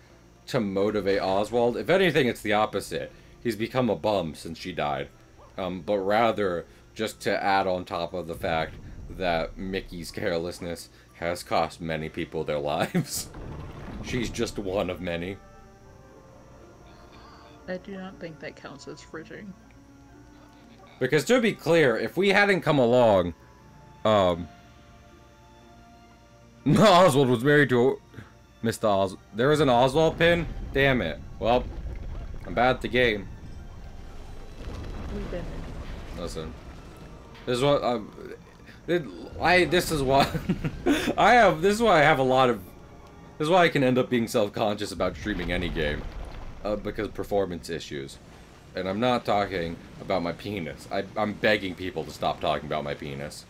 to motivate Oswald? If anything, it's the opposite. He's become a bum since she died. But rather just to add on top of the fact that Mickey's carelessness has cost many people their lives. She's just one of many. I do not think that counts as fridging. Because to be clear, if we hadn't come along, Oswald was married to Mr. Oswald. There was an Oswald pin? Damn it. Well, I'm bad at the game. We've been in. Listen. This is what this is why this is why I have a lot of this is why I can end up being self-conscious about streaming any game. Because performance issues. And I'm not talking about my penis. I'm begging people to stop talking about my penis.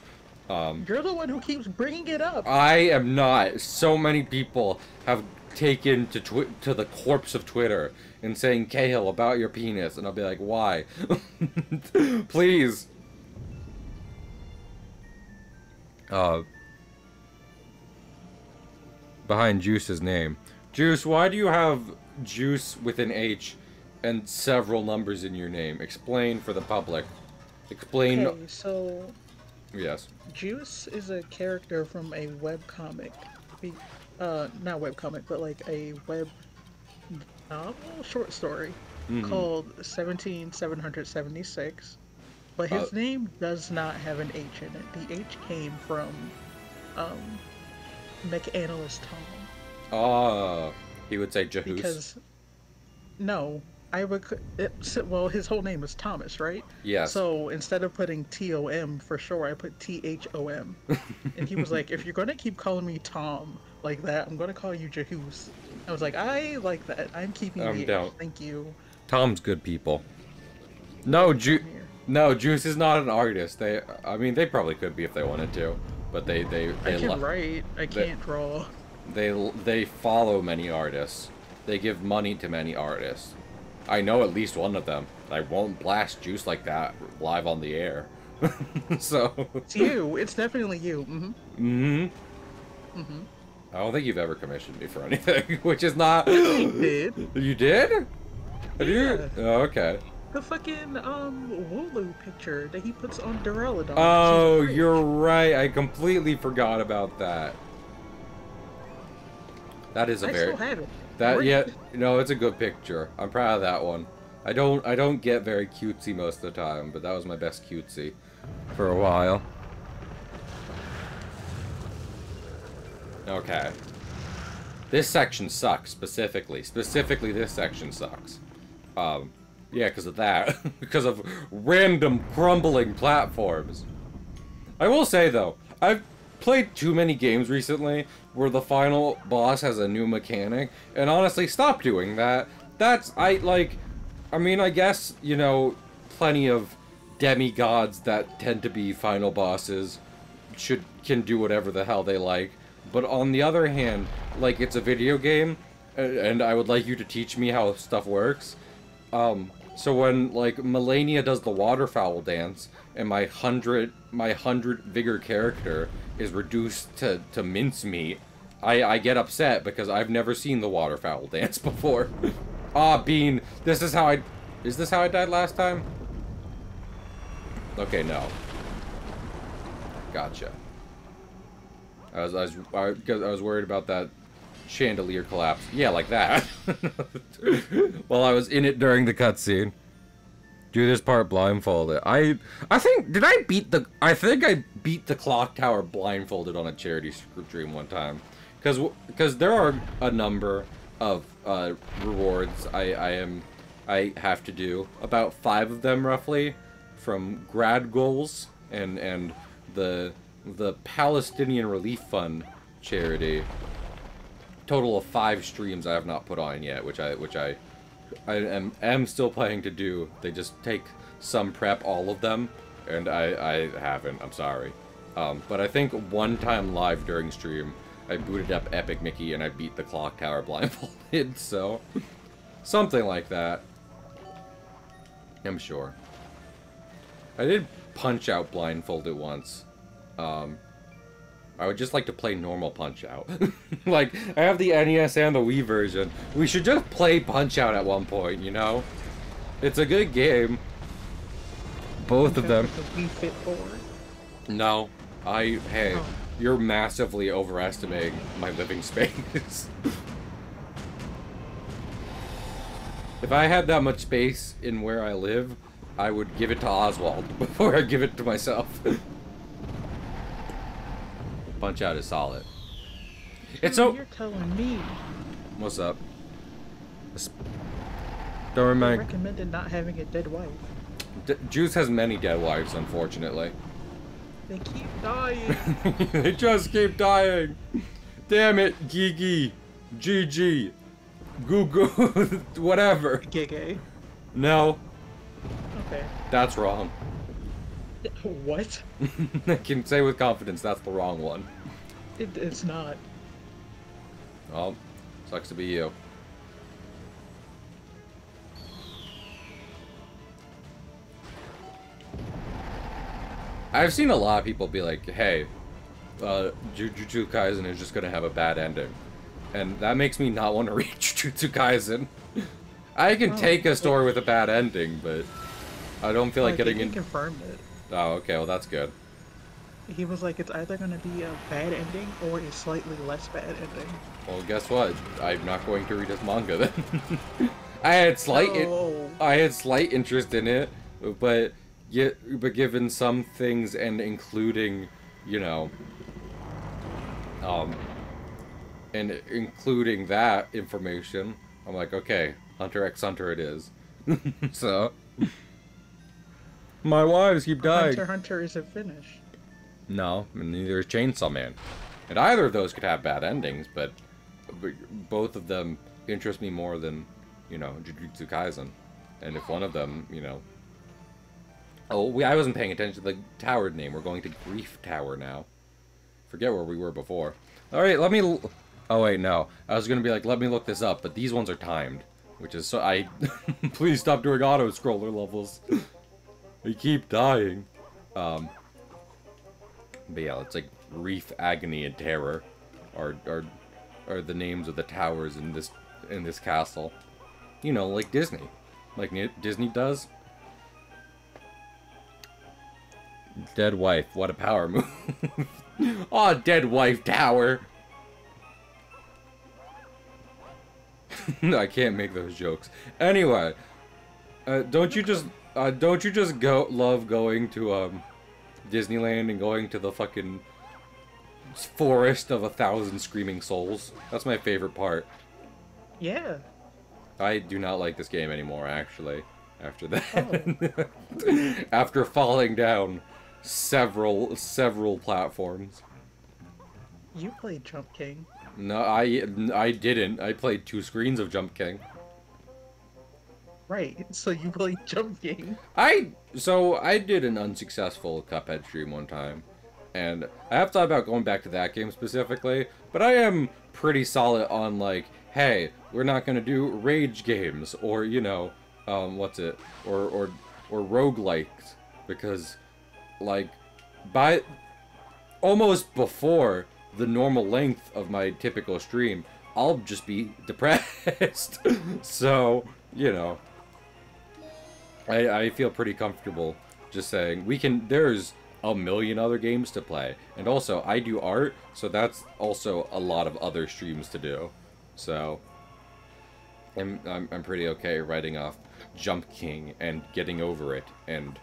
You're the one who keeps bringing it up. I am not. So many people have taken to the corpse of Twitter and saying, Cahill, about your penis. And I'll be like, why? Please. Behind Juice's name. Juice, why do you have Juice with an H and several numbers in your name? Explain for the public. Explain. Okay, so... Yes. Juice is a character from a webcomic. Not webcomic, but like a web novel, short story called 17776. But his name does not have an H in it. The H came from Mech Analyst Tom. Oh, he would say Jahoos. Because, no, I would, well, his whole name is Thomas, right? Yes. So instead of putting T-O-M for sure, I put T-H-O-M. And he was like, if you're going to keep calling me Tom like that, I'm going to call you Jahoos. I was like, I like that. I'm keeping the H. Thank you. Tom's good people. No, Juice is not an artist. I mean, they probably could be if they wanted to, but they I can write. I can't draw. They follow many artists. They give money to many artists. I know at least one of them. I won't blast Juice like that live on the air. So. It's you. It's definitely you. I don't think you've ever commissioned me for anything, which is not. You did. You did? Have you? Oh, okay. The fucking Wooloo picture that he puts on Duraludon. Oh, you're right. I completely forgot about that. That is a very. I still have it. It's a good picture. I'm proud of that one. I don't get very cutesy most of the time, but that was my best cutesy for a while. Okay. This section sucks specifically. Specifically, this section sucks. Yeah, because of that. Because of random crumbling platforms. I will say, though, I've played too many games recently where the final boss has a new mechanic, and honestly, stop doing that. I mean, I guess, you know, plenty of demigods that tend to be final bosses can do whatever the hell they like. But on the other hand, like, it's a video game, and I would like you to teach me how stuff works. So when, like, Melania does the waterfowl dance, and my 100 vigor character is reduced to mincemeat, I get upset because I've never seen the waterfowl dance before. Ah, Bean, is this how I died last time? Okay, no. Gotcha. I was worried about that chandelier collapse. Yeah, like that. While I was in it during the cutscene. Do this part blindfolded. I think I beat the clock tower blindfolded on a charity stream one time, because there are a number of rewards I have to do, about 5 of them roughly, from grad goals and the Palestinian Relief Fund charity. Total of 5 streams I have not put on yet, which I am still planning to do. They just take some prep, all of them, and I haven't. I'm sorry. But I think one time live during stream, I booted up Epic Mickey and I beat the clock tower blindfolded. So something like that. I'm sure. I did Punch Out blindfolded once. I would just like to play normal Punch-Out. Like, I have the NES and the Wii version. We should just play Punch-Out at one point, you know? It's a good game. Both of them. The Wii Fit forward? No. Hey, you're massively overestimating my living space. If I had that much space in where I live, I would give it to Oswald before I give it to myself. Punch-Out is solid. It's so... You're telling me. What's up? Don't remind... I recommended not having a dead wife. Juice has many dead wives, unfortunately. They keep dying. They just keep dying. Damn it, Gigi. GG. Goo goo. Whatever. Gege. No. Okay. That's wrong. What? I can say with confidence that's the wrong one. It's not. Well, sucks to be you. I've seen a lot of people be like, hey, Jujutsu Kaisen is just gonna have a bad ending. And that makes me not want to read Jujutsu Kaisen. I can take a story with a bad ending, but I don't feel like getting in... He confirmed it. Oh, okay, well that's good. He was like, it's either going to be a bad ending or a slightly less bad ending. Well, guess what? I'm not going to read his manga then. I had slight interest in it, but given some things and including, you know, and including that information, I'm like, okay, Hunter x Hunter it is. So, my wives keep dying. Hunter x Hunter isn't finished. No, and neither is Chainsaw Man. And either of those could have bad endings, but both of them interest me more than, you know, Jujutsu Kaisen. And if one of them, you know... Oh, I wasn't paying attention to the tower name. We're going to Grief Tower now. Forget where we were before. Alright, let me... Oh, wait, no. I was going to be like, let me look this up, but these ones are timed. Which is so... Please stop doing auto-scroller levels. They keep dying. But yeah, it's like Reef, Agony, and Terror are the names of the towers in this castle. You know, like Disney. Like Disney does. Dead wife, what a power move. Aw, dead wife tower. I can't make those jokes. Anyway, don't you just love going to Disneyland and going to the fucking forest of 1,000 screaming souls? That's my favorite part. Yeah. I do not like this game anymore, actually. After that, after falling down several platforms. You played Jump King. No, I didn't. I played 2 screens of Jump King. Right, so you played Jump King. So I did an unsuccessful Cuphead stream one time, and I have thought about going back to that game specifically, but I am pretty solid on, like, hey, we're not gonna do rage games, or, you know, or roguelikes, because, like, by almost before the normal length of my typical stream, I'll just be depressed. So, you know, I feel pretty comfortable Just saying, there's a million other games to play. And also, I do art, so that's also a lot of other streams to do. So, I'm pretty okay writing off Jump King and Getting Over It and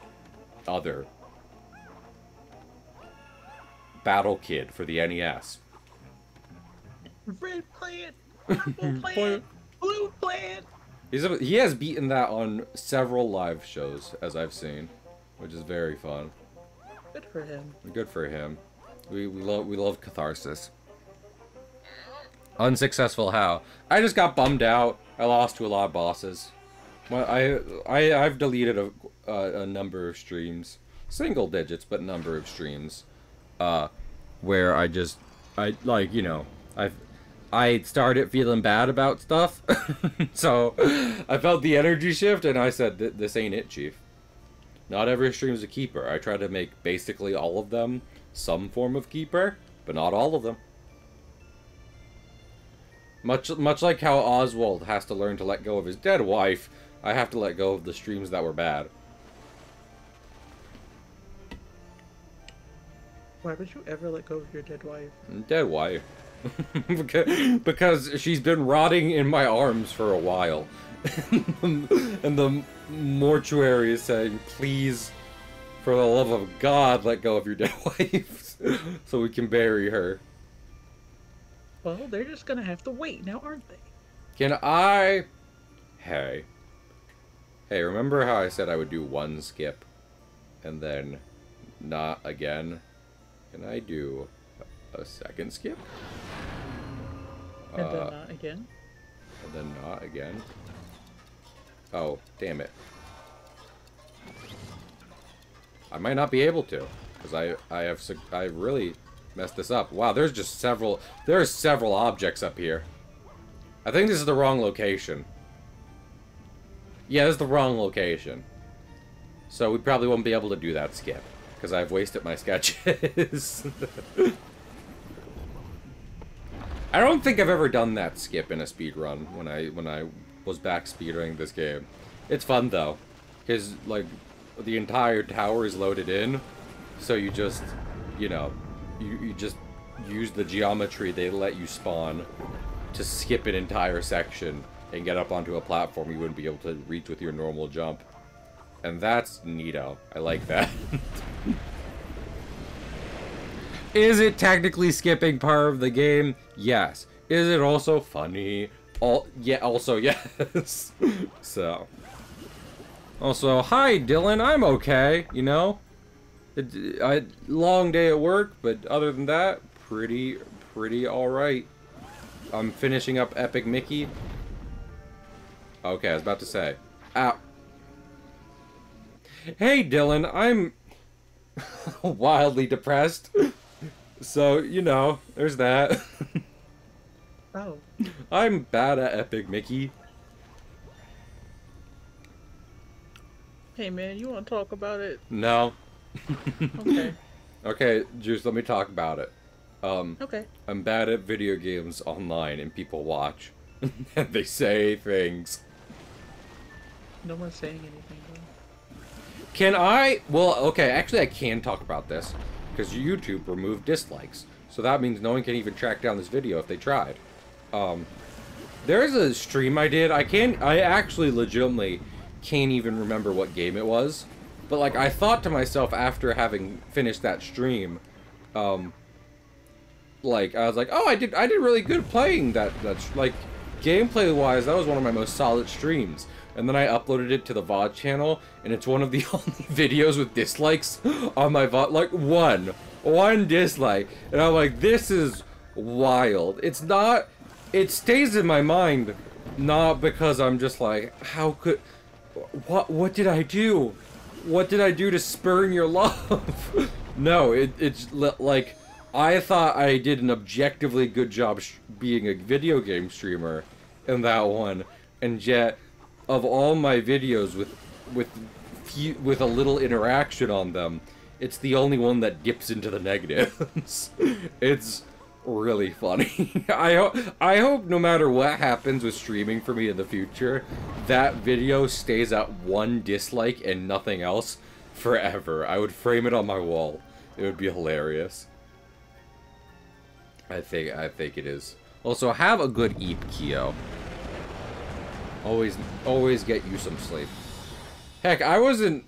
other. Battle Kid for the NES. Red plant, purple plant, blue plant. He has beaten that on several live shows, as I've seen, which is very fun. Good for him. Good for him. We love catharsis. Unsuccessful how? I just got bummed out. I lost to a lot of bosses. Well, I've deleted a number of streams, single digits, but number of streams, where I started feeling bad about stuff, so I felt the energy shift, and I said, this ain't it, Chief. Not every stream's a keeper. I try to make basically all of them some form of keeper, but not all of them. Much like how Oswald has to learn to let go of his dead wife, I have to let go of the streams that were bad. Why would you ever let go of your dead wife? Dead wife. Because she's been rotting in my arms for a while. And the mortuary is saying, please, for the love of God, let go of your dead wife. So we can bury her. Well, they're just gonna have to wait now, aren't they? Can I... Hey, remember how I said I would do one skip? And then not again? Can I do a second skip? And then not again? And then not again? Oh, damn it. I might not be able to, because I really messed this up. Wow, there's several objects up here. I think this is the wrong location. Yeah, this is the wrong location. So we probably won't be able to do that skip, because I've wasted my sketches. I don't think I've ever done that skip in a speedrun when I was back speedrunning this game. It's fun though, because like the entire tower is loaded in, so you just, you know, you just use the geometry they let you spawn to skip an entire section and get up onto a platform you wouldn't be able to reach with your normal jump. And that's neato. I like that. Is it technically skipping part of the game? Yes. Is it also funny? Yeah, also yes. So. Also, hi Dylan, I'm okay, you know? Long day at work, but other than that, pretty alright. I'm finishing up Epic Mickey. Okay, I was about to say. Ow. Hey Dylan, I'm wildly depressed. So, you know, there's that. Oh. I'm bad at Epic Mickey. Hey man, you want to talk about it? No. Okay. Okay, Juice, let me talk about it. Okay. I'm bad at video games online and people watch. And they say things. No one's saying anything though. Can I? Well, okay, actually I can talk about this. Because YouTube removed dislikes. So that means no one can even track down this video if they tried. There's a stream I did. I actually legitimately can't even remember what game it was. But like, I thought to myself after having finished that stream, like, I was like, oh, I did really good playing that, like, gameplay-wise, that was one of my most solid streams. And then I uploaded it to the VOD channel, and it's one of the only videos with dislikes on my VOD. Like, one dislike. And I'm like, this is wild. It's not, it stays in my mind, not because I'm just like, how could, what did I do? What did I do to spurn your love? No, it's like, I thought I did an objectively good job being a video game streamer in that one, and yet, of all my videos with a little interaction on them, it's the only one that dips into the negatives. It's really funny. I hope no matter what happens with streaming for me in the future, that video stays at one dislike and nothing else forever. I would frame it on my wall. It would be hilarious. I think it is. Also, have a good eep, Kyo. Always get you some sleep. Heck, I wasn't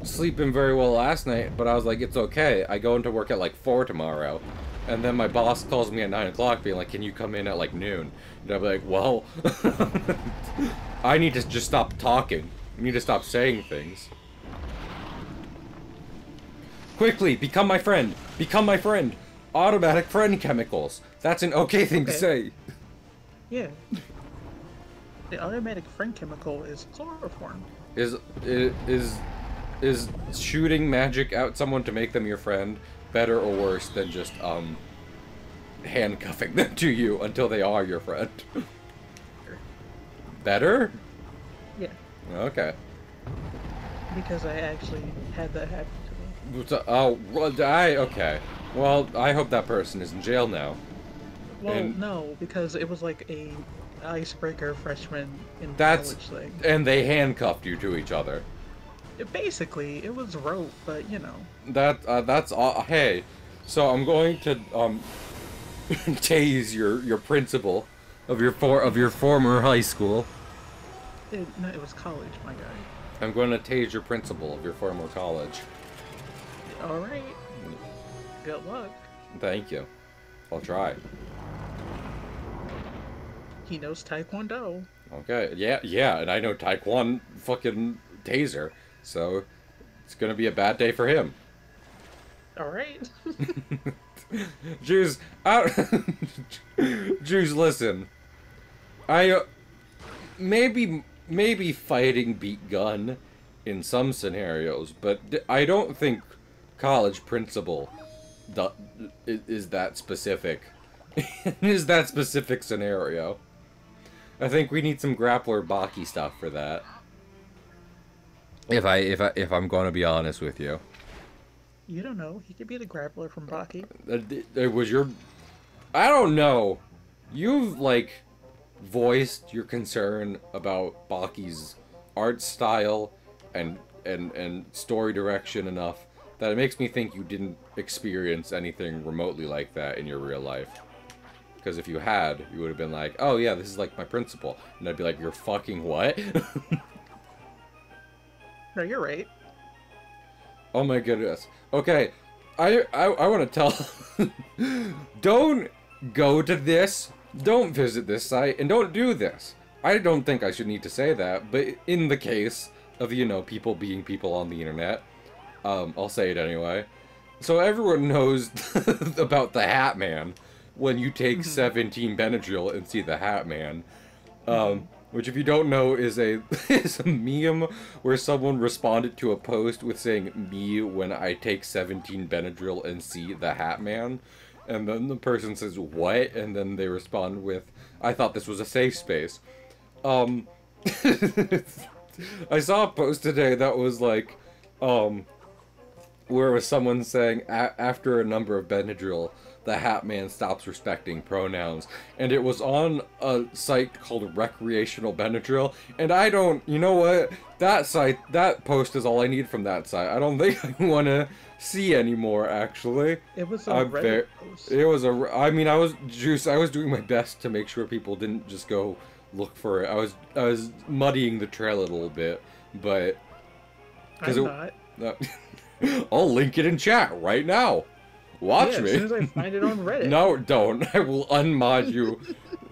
sleeping very well last night, but I was like, it's okay. I go into work at like 4 tomorrow, and then my boss calls me at 9 o'clock, being like, "Can you come in at like noon?" And I'll be like, "Well, I need to just stop talking. I need to stop saying things. Quickly, become my friend. Become my friend. Automatic friend chemicals. That's an okay thing to say." Yeah. The automatic friend chemical is chloroform. Is shooting magic out someone to make them your friend better or worse than just handcuffing them to you until they are your friend? Better? Yeah. Okay. Because I actually had that happen to me. Oh, okay. Well, I hope that person is in jail now. Well, no, because it was like a icebreaker freshman in college thing. And they handcuffed you to each other. Basically, it was rope, but you know. That's hey, so I'm going to tase your principal of your former high school. No, it was college, my guy. I'm going to tase your principal of your former college. All right. Good luck. Thank you. I'll try. He knows Taekwondo. Okay, yeah, and I know Taekwondo fucking taser, so it's gonna be a bad day for him. Alright. Jews, Jews, listen. Maybe fighting beat gun in some scenarios, but I don't think college principal is that specific. Is that specific scenario. I think we need some grappler Baki stuff for that. If I'm going to be honest with you. You don't know. He could be the grappler from Baki. It was your... I don't know. You've, like, voiced your concern about Baki's art style and story direction enough that it makes me think you didn't experience anything remotely like that in your real life. Because if you had, you would have been like, "Oh yeah, this is like my principal," and I'd be like, "You're fucking what?" No, you're right. Oh my goodness. Okay, I want to tell. Don't go to this. Don't visit this site, and don't do this. I don't think I should need to say that, but in the case of, you know, people being people on the internet, I'll say it anyway. So everyone knows about the Hat Man. When you take 17 Benadryl and see the Hat Man, which if you don't know is a meme where someone responded to a post with saying "me when I take 17 Benadryl and see the Hat Man," and then the person says "what?" and then they respond with "I thought this was a safe space." I saw a post today that was like, where was someone saying after a number of Benadryl, the Hat Man stops respecting pronouns, and it was on a site called Recreational Benadryl, and I don't, you know what, that post is all I need from that site. I don't think I want to see anymore, actually. It was a Reddit post. It was I mean, I was doing my best to make sure people didn't just go look for it. I was muddying the trail a little bit, but... I'm not. I'll link it in chat right now. Watch me. As soon as I find it on Reddit. No, don't. I will unmod you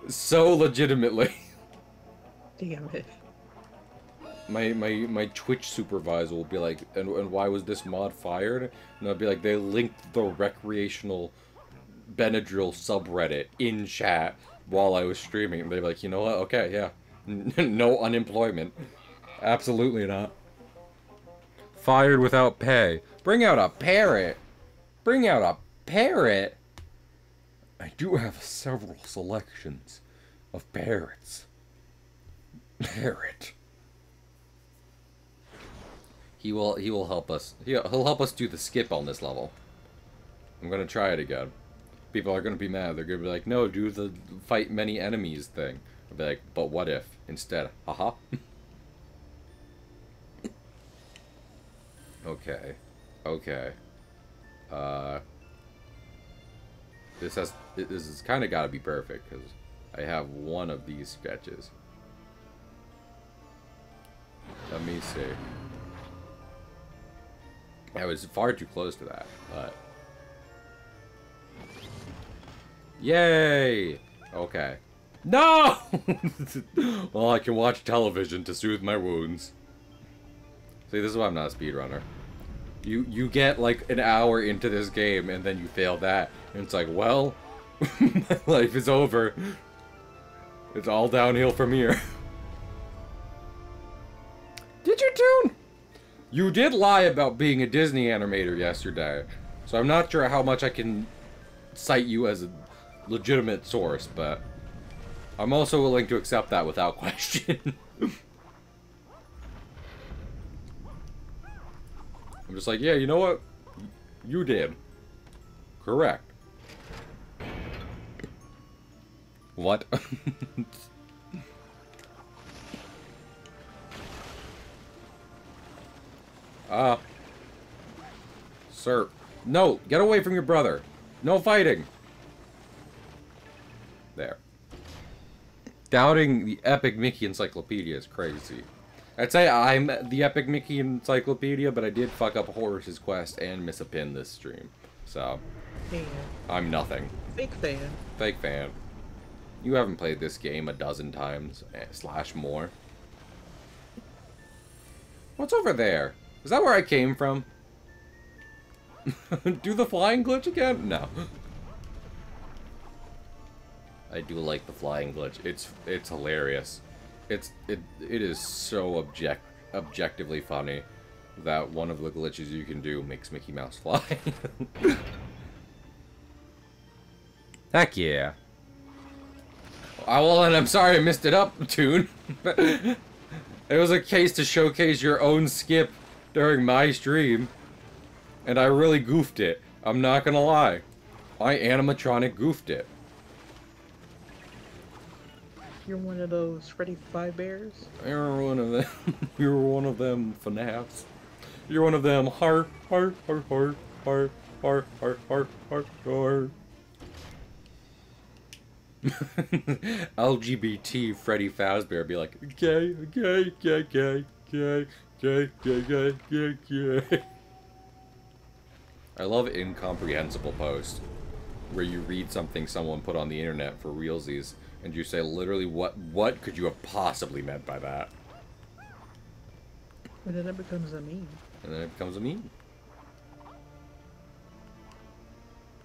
so legitimately. Damn it. My Twitch supervisor will be like, and why was this mod fired? And I'll be like, they linked the recreational Benadryl subreddit in chat while I was streaming. And they'd be like, you know what? Okay, yeah. No unemployment. Absolutely not. Fired without pay. Bring out a parrot. Bring out a parrot. I do have several selections of parrots. Parrot. He will help us. He'll help us do the skip on this level. I'm gonna try it again. People are gonna be mad. They're gonna be like, no, do the fight many enemies thing. I'll be like, but what if instead? Haha. Okay. Okay. Okay. This has kind of got to be perfect, because I have one of these sketches. Let me see. I was far too close to that, but... Yay! Okay. No! Well, I can watch television to soothe my wounds. See, this is why I'm not a speedrunner. You get, like, an hour into this game, and then you fail that. And it's like, well, my life is over. It's all downhill from here. Did you, Toon? You did lie about being a Disney animator yesterday. So I'm not sure how much I can cite you as a legitimate source, but I'm also willing to accept that without question. I'm just like, yeah, you know what? You did. Correct. What? Sir. No, get away from your brother. No fighting. There. Doubting the Epic Mickey Encyclopedia is crazy. I'd say I'm the Epic Mickey Encyclopedia, but I did fuck up Horus's Quest and miss a pin this stream. So, Yeah. I'm nothing. Fake fan. Fake fan. You haven't played this game a dozen times, / more. What's over there? Is that where I came from? Do the flying glitch again? No. I do like the flying glitch. It's hilarious. It is so objectively funny that one of the glitches you can do makes Mickey Mouse fly. Heck yeah. Well, and I'm sorry I missed it up, Toon. It was a case to showcase your own skip during my stream, and I really goofed it. I'm not gonna lie. I animatronic goofed it. You're one of those Freddy Fazbears? You're one of them. You're one of them FNAFs. You're one of them heart. LGBT Freddy Fazbear be like, gay. I love incomprehensible posts where you read something someone put on the internet for realsies and you say literally what could you have possibly meant by that? And then it becomes a meme. And then it becomes a meme.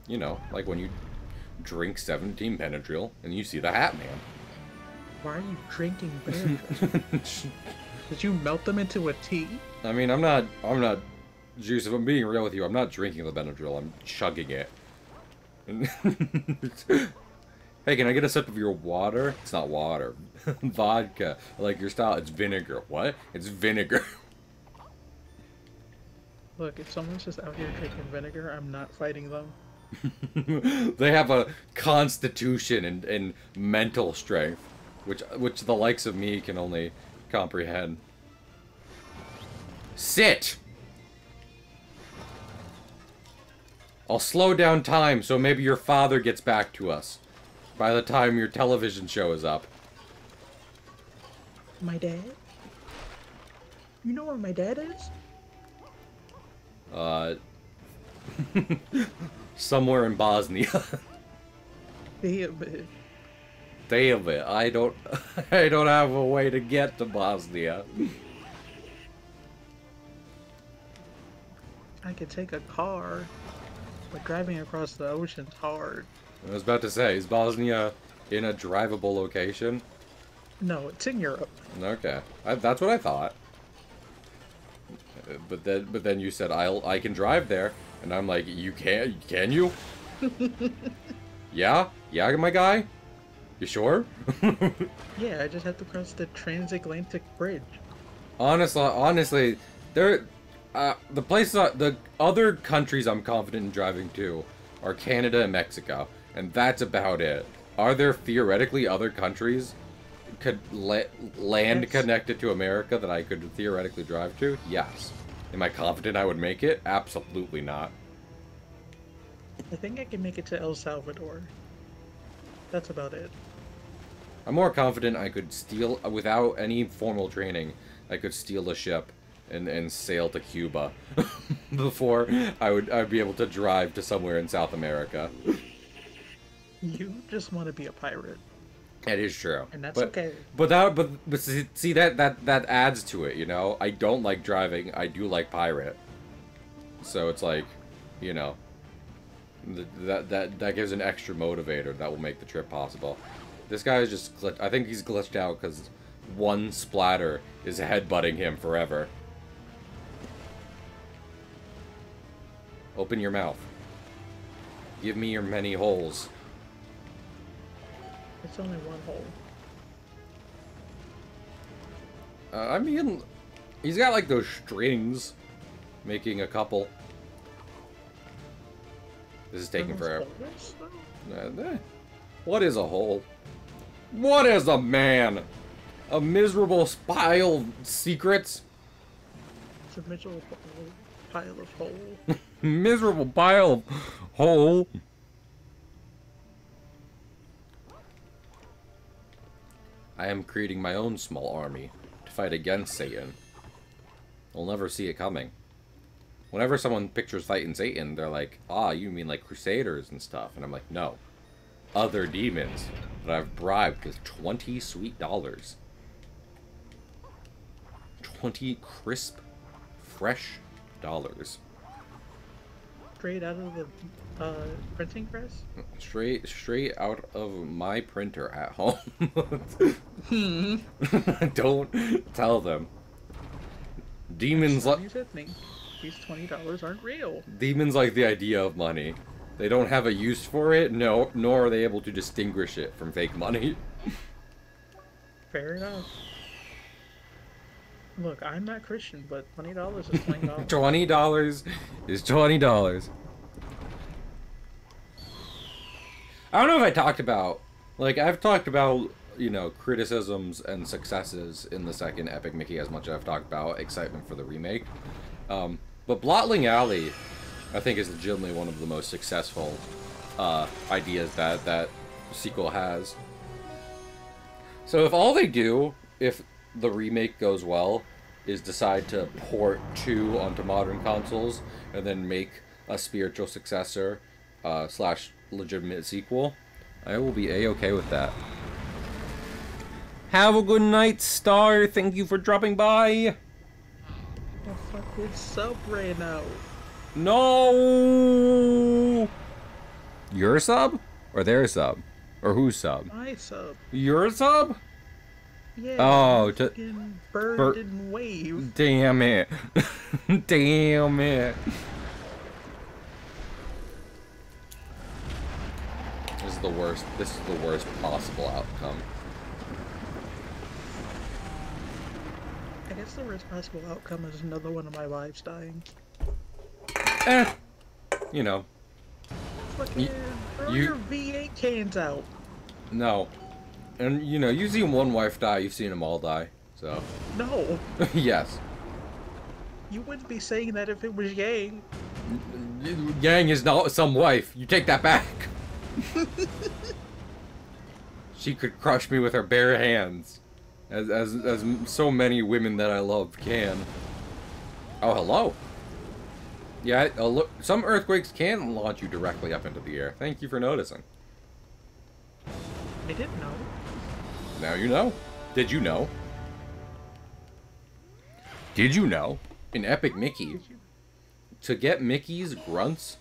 You know, like when you drink 17 Benadryl and you see the Hat Man. Why are you drinking Benadryl? Did you melt them into a tea? I mean, I'm not, Juice, if I'm being real with you, I'm not drinking the Benadryl, I'm chugging it. Hey, can I get a sip of your water? It's not water. Vodka. Like your style, it's vinegar. What? It's vinegar. Look, if someone's just out here drinking vinegar, I'm not fighting them. They have a constitution and mental strength, which the likes of me can only comprehend. Sit! I'll slow down time so maybe your father gets back to us by the time your television show is up. My dad? You know where my dad is? Somewhere in Bosnia. Damn it. Damn it, I don't have a way to get to Bosnia. I could take a car, but driving across the ocean's hard. I was about to say, is Bosnia in a drivable location? No, it's in Europe. Okay, that's what I thought. But then you said I can drive there, and I'm like, you can you? Yeah, my guy. You sure? Yeah, I just have to cross the transatlantic bridge. Honestly, the other countries I'm confident in driving to are Canada and Mexico, and that's about it. Are there theoretically other countries land Yes. connected to America that I could theoretically drive to? Yes. Am I confident I would make it? Absolutely not. I think I can make it to El Salvador. That's about it. I'm more confident I could steal, without any formal training, I could steal a ship and sail to Cuba before I'd be able to drive to somewhere in South America. You just want to be a pirate. That is true. And that's okay. But see that adds to it, you know? I don't like driving, I do like pirate. So it's like, you know, that gives an extra motivator that will make the trip possible. This guy is just glitched. I think he's glitched out because one splatter is headbutting him forever. Open your mouth. Give me your many holes. It's only one hole. I mean, he's got like those strings making a couple. This is taking forever. What is a hole? What is a man? A miserable pile of secrets? It's a miserable pile of hole. Miserable pile of hole. I am creating my own small army to fight against Satan. I'll never see it coming. Whenever someone pictures fighting Satan, they're like, ah, you mean like Crusaders and stuff. And I'm like, no. Other demons that I've bribed with 20 sweet dollars. 20 crisp, fresh dollars. Straight out of the printing press? Straight out of my printer at home. Don't tell them. Demons like these $20 aren't real. Demons like the idea of money. They don't have a use for it, nor are they able to distinguish it from fake money. Fair enough. Look, I'm not Christian, but $20 is $20. $20 is $20. I don't know if I talked about, like, I've talked about, you know, criticisms and successes in the second Epic Mickey as much as I've talked about excitement for the remake. But Blotling Alley, I think, is legitimately one of the most successful ideas that sequel has. So if all they do, if the remake goes well, is decide to port 2 onto modern consoles and then make a spiritual successor slash legitimate sequel, I will be a-okay with that. Have a good night, Star. Thank you for dropping by. The fucking sub ran out. No! Your sub? Or their sub? Or whose sub? My sub. Your sub? Yeah. Oh, bird didn't wave. Damn it. Damn it. This is the worst. This is the worst possible outcome. I guess the worst possible outcome is another one of my lives dying. You know. Fucking throw your V8 cans out. No. And, you know, you've seen one wife die, you've seen them all die, so. No. Yes. You wouldn't be saying that if it was Yang. Yang is not some wife. You take that back. She could crush me with her bare hands. As so many women that I love can. Oh, hello. Yeah, look, some earthquakes can launch you directly up into the air. Thank you for noticing. I didn't know. Now you know. Did you know? Did you know? In Epic Mickey, to get Mickey's grunts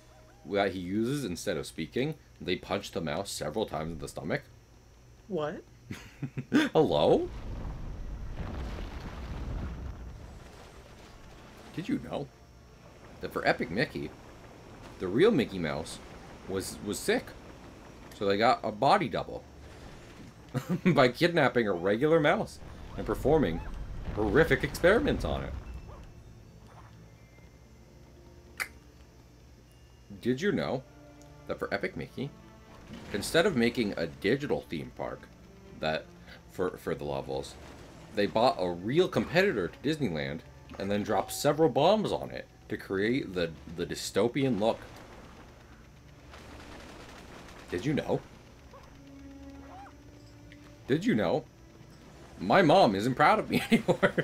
that he uses instead of speaking, they punch the mouse several times in the stomach. What? Hello? Did you know that for Epic Mickey, the real Mickey Mouse was sick? So they got a body double by kidnapping a regular mouse and performing horrific experiments on it. Did you know that for Epic Mickey, instead of making a digital theme park that for the levels, they bought a real competitor to Disneyland and then drop several bombs on it to create the dystopian look. Did you know? Did you know? My mom isn't proud of me anymore.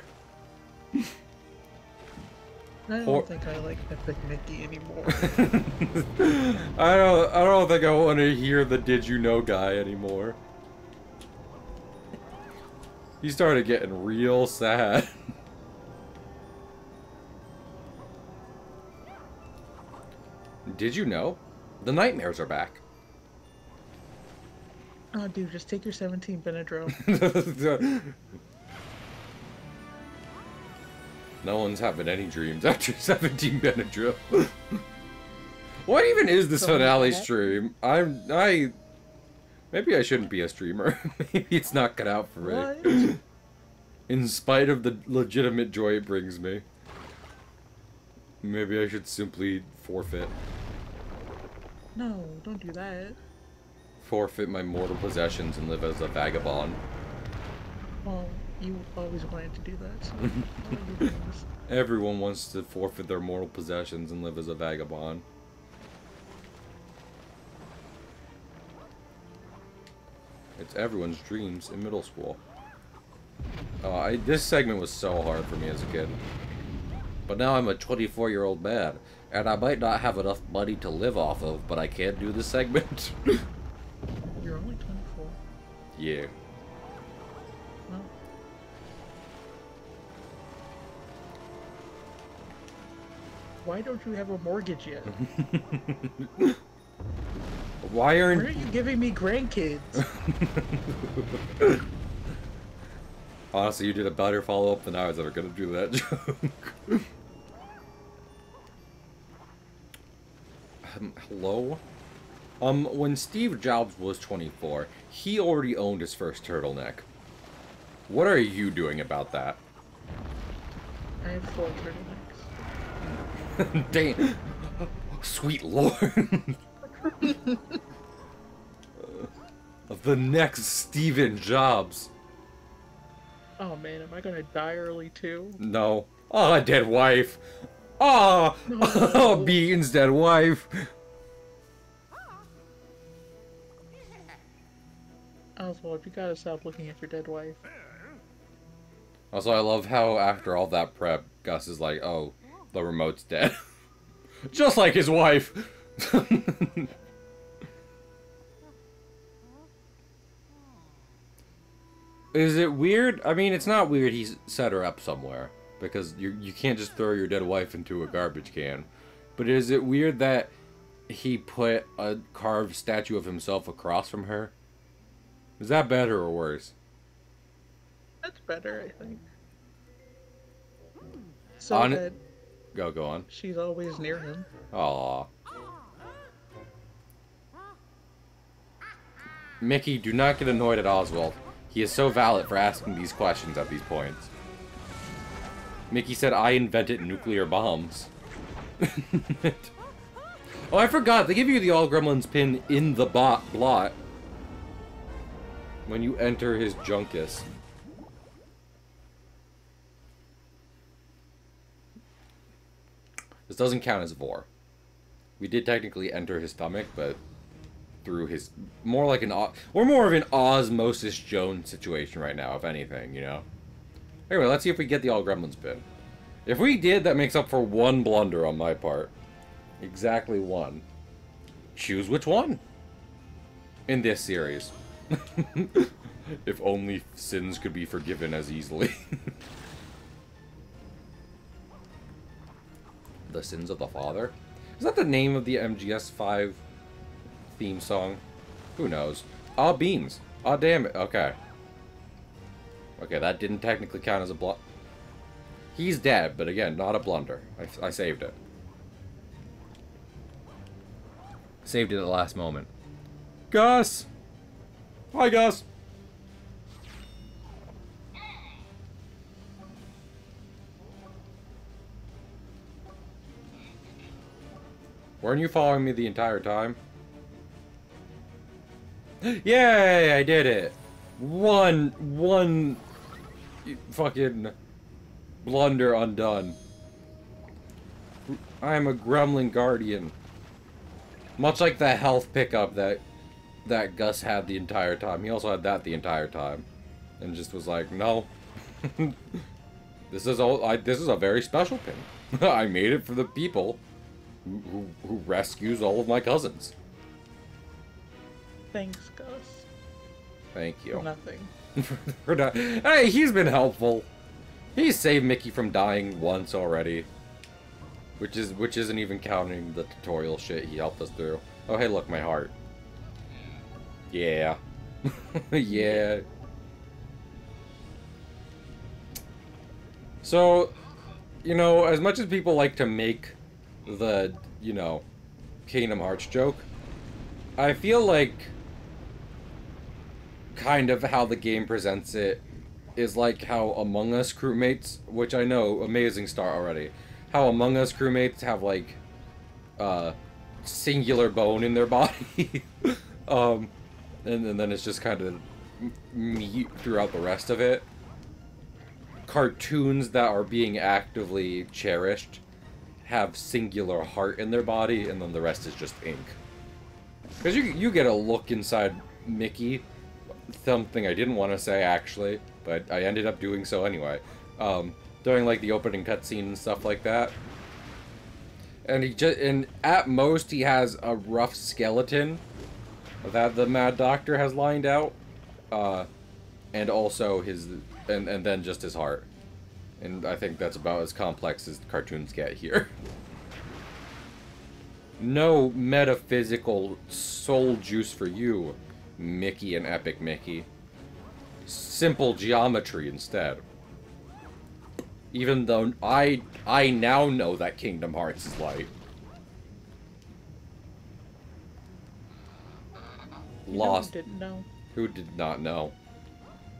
I don't think I like Epic Mickey anymore. I don't think I want to hear the "Did you know" guy anymore. He started getting real sad. Did you know? The nightmares are back. Oh, dude, just take your 17 Benadryl. No one's having any dreams after 17 Benadryl. What even is this finale stream? Maybe I shouldn't be a streamer. Maybe it's not cut out for me. What? In spite of the legitimate joy it brings me. Maybe I should simply forfeit. No, don't do that. Forfeit my mortal possessions and live as a vagabond. Well, you always wanted to do that, so why are you doing this? Everyone wants to forfeit their mortal possessions and live as a vagabond. It's everyone's dreams in middle school. This segment was so hard for me as a kid. But now I'm a 24-year-old man, and I might not have enough money to live off of, but I can do this segment. You're only 24. Yeah. Well. Why don't you have a mortgage yet? Why are you giving me grandkids? Honestly, you did a better follow-up than I was ever gonna do that joke. Hello? When Steve Jobs was 24, he already owned his first turtleneck. What are you doing about that? I have 4 turtlenecks. Dang. Sweet lord. The next Steven Jobs. Oh man, am I gonna die early too? No. Oh, dead wife. Oh, no. Oh, Bean's dead wife. Oswald, you gotta stop looking at your dead wife. Also, I love how after all that prep, Gus is like, oh, the remote's dead. Just like his wife. Is it weird? I mean, it's not weird he set her up somewhere. Because you can't just throw your dead wife into a garbage can. But is it weird that he put a carved statue of himself across from her? Is that better or worse? That's better, I think. So that Go on. she's always near him. Aww. Mickey, do not get annoyed at Oswald. He is so valid for asking these questions at these points. Mickey said, I invented nuclear bombs. Oh, I forgot. They give you the All Gremlins pin in the blot. When you enter his junkus. This doesn't count as vor. We did technically enter his stomach, but through his... More like an... We're more of an Osmosis Jones situation right now, if anything, you know? Anyway, let's see if we get the All Gremlins pin. If we did, that makes up for 1 blunder on my part. Exactly 1. Choose which one. In this series. If only sins could be forgiven as easily. The Sins of the Father? Is that the name of the MGS5 theme song? Who knows? Aw, beans. Aw, damn it. Okay. Okay, that didn't technically count as a blunder. He's dead, but again, not a blunder. I saved it. Saved it at the last moment. Gus! Hi, Gus! Weren't you following me the entire time? Yay! I did it! One fucking Blunder undone. I am a Gremlin Guardian. Much like the health pickup that Gus had the entire time. He also had that the entire time. And just was like, no. This is a very special pin. I made it for the people who rescues all of my cousins. Thanks, Gus. Thank you. For nothing. Hey, he's been helpful. He saved Mickey from dying once already. Which isn't even counting the tutorial shit he helped us through. Oh, hey, look, my heart. Yeah. Yeah. So, you know, as much as people like to make the, you know, Kingdom Hearts joke, I feel like kind of how the game presents it is like how Among Us crewmates, which I know, amazing start already, how Among Us crewmates have like singular bone in their body, and then it's just kind of meat throughout the rest of it. Cartoons that are being actively cherished have singular heart in their body, and then the rest is just ink. Because you get a look inside Mickey, something I didn't want to say actually, but I ended up doing so anyway. During like the opening cutscene and stuff like that. And at most he has a rough skeleton that the Mad Doctor has lined out, and also and then just his heart. And I think that's about as complex as cartoons get here. No metaphysical soul juice for you, Mickey and Epic Mickey. Simple geometry instead. Even though I now know that Kingdom Hearts is like. Lost. Who didn't know? Who did not know?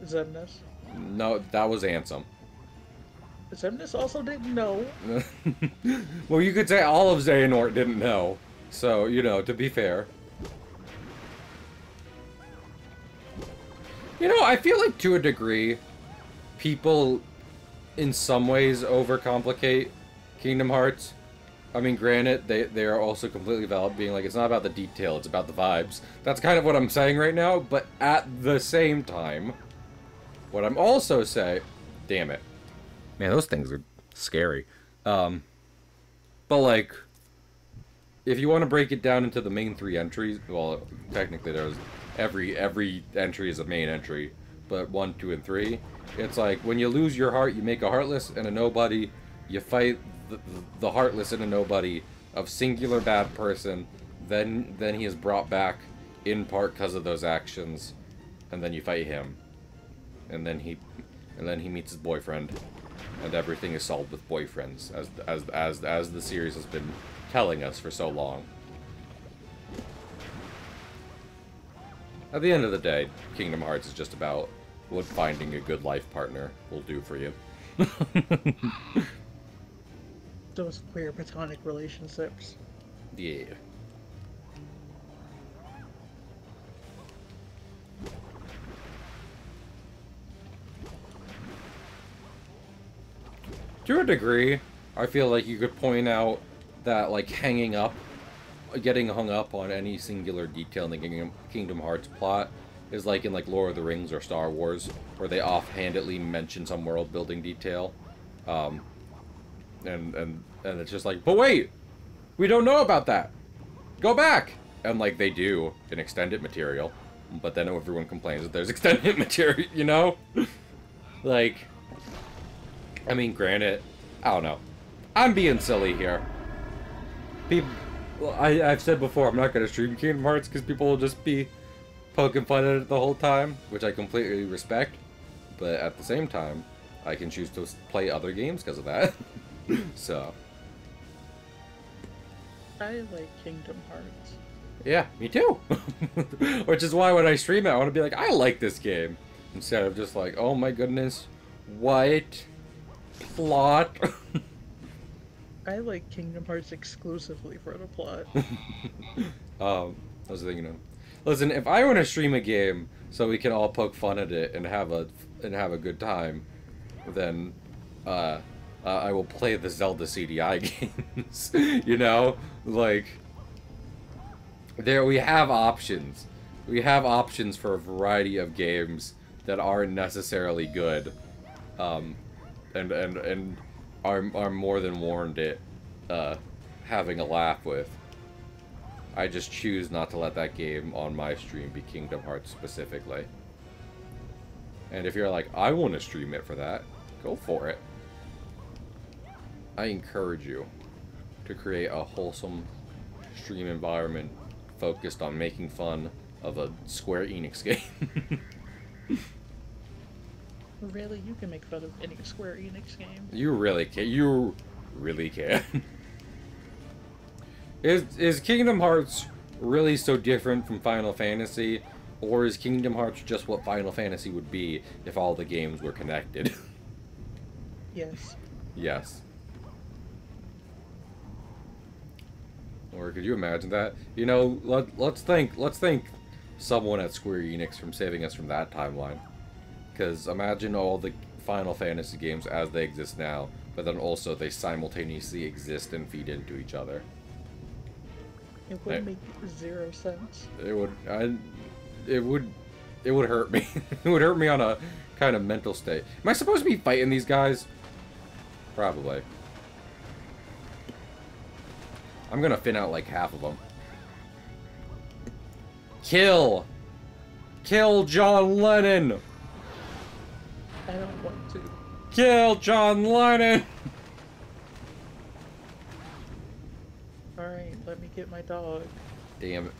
Zemnis. No, that was Ansem. Zemnis also didn't know. Well, you could say all of Xehanort didn't know. So, you know, to be fair. You know, I feel like to a degree, people in some ways overcomplicate Kingdom Hearts. I mean, granted, they are also completely valid, being like, it's not about the detail, it's about the vibes. That's kind of what I'm saying right now, but at the same time, what I'm also saying... Damn it. Man, those things are scary. But, like, if you want to break it down into the main 3 entries, well, technically there's... Every entry is a main entry, but 1, 2, and 3, it's like, when you lose your heart, you make a heartless and a nobody, you fight the heartless and a nobody of singular bad person, then he is brought back in part because of those actions, and then you fight him, and then he meets his boyfriend, and everything is solved with boyfriends, as the series has been telling us for so long. At the end of the day, Kingdom Hearts is just about what finding a good life partner will do for you. Those queer platonic relationships. Yeah. To a degree, I feel like you could point out that, like, getting hung up on any singular detail in the Kingdom Hearts plot is like in, like, Lord of the Rings or Star Wars, where they offhandedly mention some world-building detail. And it's just like, but wait! We don't know about that! Go back! And, like, they do in extended material, but then everyone complains that there's extended material, you know? Like, I mean, granted, I don't know. I'm being silly here. People, I've said before, I'm not going to stream Kingdom Hearts because people will just be poking fun at it the whole time, which I completely respect. But at the same time, I can choose to play other games because of that. So. I like Kingdom Hearts. Yeah, me too. Which is why when I stream it, I want to be like, I like this game. Instead of just like, oh my goodness, what? Plot? I like Kingdom Hearts exclusively for the plot. I was thinking, listen, if I want to stream a game so we can all poke fun at it and have a good time, then I will play the Zelda CDI games. You know, like there we have options. We have options for a variety of games that aren't necessarily good, and are more than warranted having a laugh with. I just choose not to let that game on my stream be Kingdom Hearts specifically. And if you're like, I want to stream it for that, go for it. I encourage you to create a wholesome stream environment focused on making fun of a Square Enix game. Really? You can make fun of any Square Enix game. You really can. You really can. Is Kingdom Hearts really so different from Final Fantasy? Or is Kingdom Hearts just what Final Fantasy would be if all the games were connected? Yes. Yes. Or could you imagine that? You know, let's thank someone at Square Enix from saving us from that timeline. Because imagine all the Final Fantasy games as they exist now, but then also they simultaneously exist and feed into each other. It would make zero sense. It would hurt me. It would hurt me on a kind of mental state. Am I supposed to be fighting these guys? Probably. I'm gonna thin out like half of them. Kill! Kill John Lennon! I don't want to. Kill John Lennon! Alright, let me get my dog. Damn it.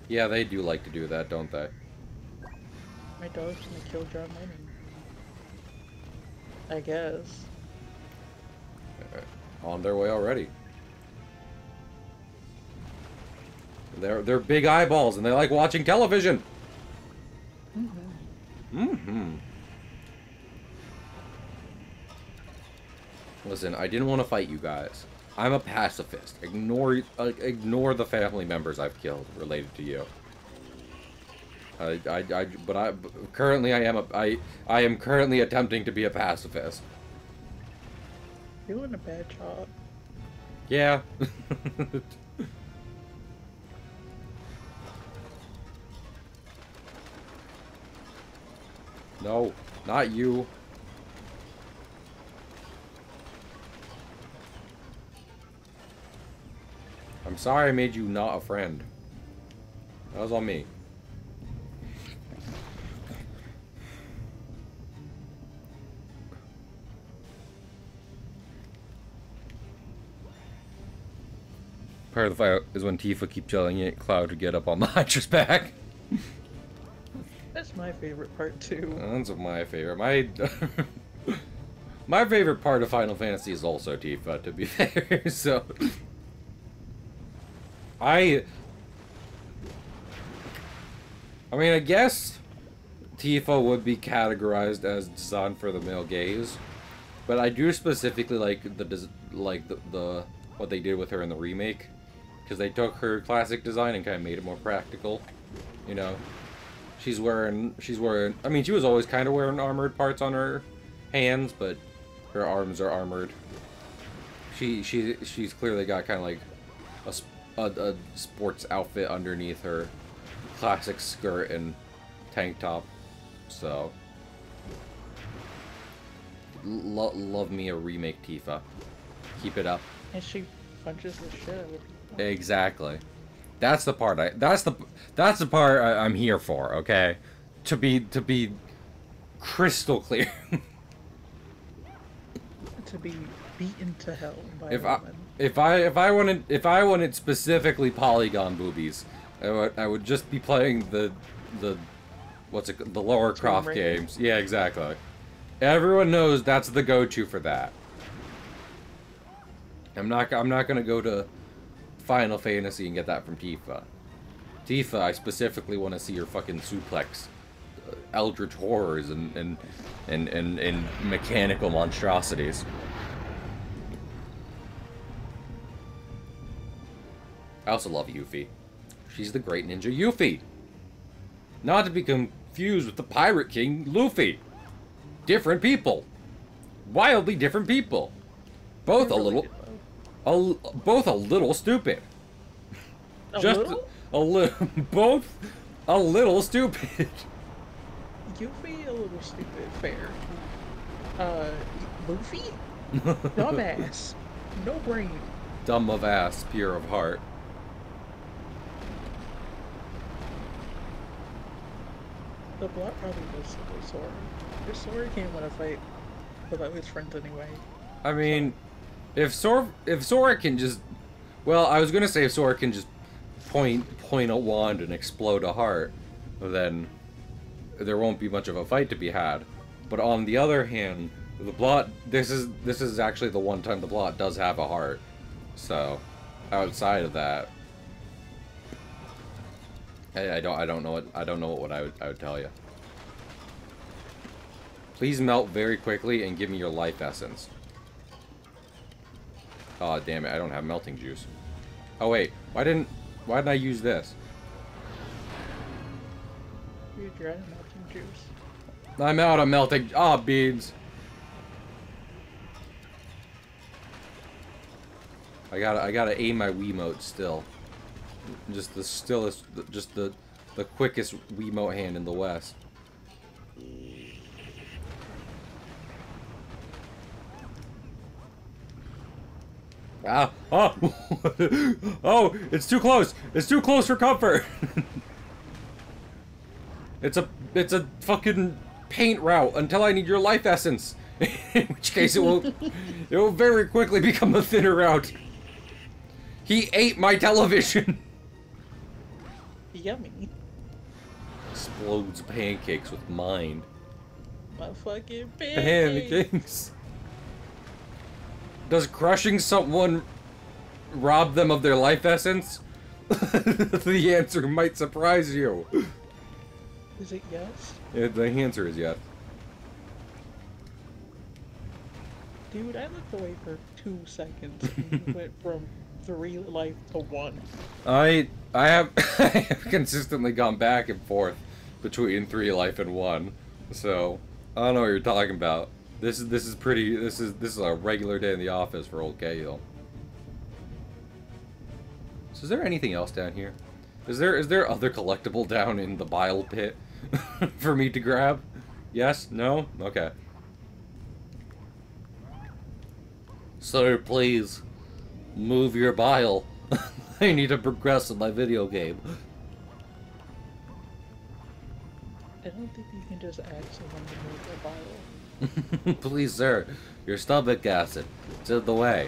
Yeah, they do like to do that, don't they? My dog's gonna kill John Lennon. I guess. On their way already. They're big eyeballs and they like watching television. Listen, I didn't want to fight you guys. I'm a pacifist. Ignore the family members I've killed related to you. Currently I am currently attempting to be a pacifist. You're doing a bad job. Yeah. No, not you. I'm sorry I made you not a friend. That was on me. Part of the fight is when Tifa keeps yelling at Cloud to get up on the Hydra's back. That's my favorite part too. That's my favorite. My favorite part of Final Fantasy is also Tifa, to be fair. So I mean, I guess Tifa would be categorized as designed for the male gaze, but I do specifically like the what they did with her in the remake, because they took her classic design and kind of made it more practical. You know, she's wearing. I mean, she was always kind of wearing armored parts on her hands, but her arms are armored. She's clearly got kind of like a sports outfit underneath her classic skirt and tank top. So love me a remake Tifa. Keep it up. And she punches the shit out of people. Exactly. That's the part that's the part I'm here for, okay? To be crystal clear. To be beaten to hell by if a woman. If I wanted specifically polygon boobies, I would just be playing the Lara Croft games. Yeah, exactly. Everyone knows that's the go-to for that. I'm not gonna go to Final Fantasy and get that from Tifa. Tifa, I specifically want to see your fucking suplex, eldritch horrors and mechanical monstrosities. I also love Yuffie. She's the great ninja Yuffie. Not to be confused with the Pirate King Luffy. Different people. wildly different people. Both both a little stupid. Just little? a little, both a little stupid. You be a little stupid, fair. Luffy? Dumbass. No brain. Dumb of ass, pure of heart. The block probably goes to the Sora. If Sora can't win a fight without his friends anyway. I mean, if Sora can just, well, I was gonna say if Sora can just point a wand and explode a heart, then there won't be much of a fight to be had. But on the other hand, the blot, this is actually the one time the blot does have a heart. So, outside of that, I don't know what I would tell you. Please melt very quickly and give me your life essence. Oh damn it! I don't have melting juice. Oh wait, why didn't I use this? You dry melting juice. I'm out of melting. Ah, beans. I gotta aim my Wiimote still. Just the stillest, just the quickest Wiimote hand in the West. Ah! Oh! Oh! It's too close! It's too close for comfort! It's a fucking paint route until I need your life essence. In which case it will very quickly become a thinner route. He ate my television! Yummy. Explodes pancakes with mind. My fucking pancakes. Does crushing someone rob them of their life essence? The answer might surprise you. Is it yes? Yeah, the answer is yes. Dude, I looked away for 2 seconds and you went from 3 life to 1. I have I have consistently gone back and forth between 3 life and 1. So I don't know what you're talking about. This is a regular day in the office for old Cahill. So is there anything else down here? Is there other collectible down in the bile pit for me to grab? Yes? No? Okay. Sir, please move your bile. I need to progress in my video game. I don't think you can just ask someone to move their bile. Please, sir, your stomach acid. It's in the way.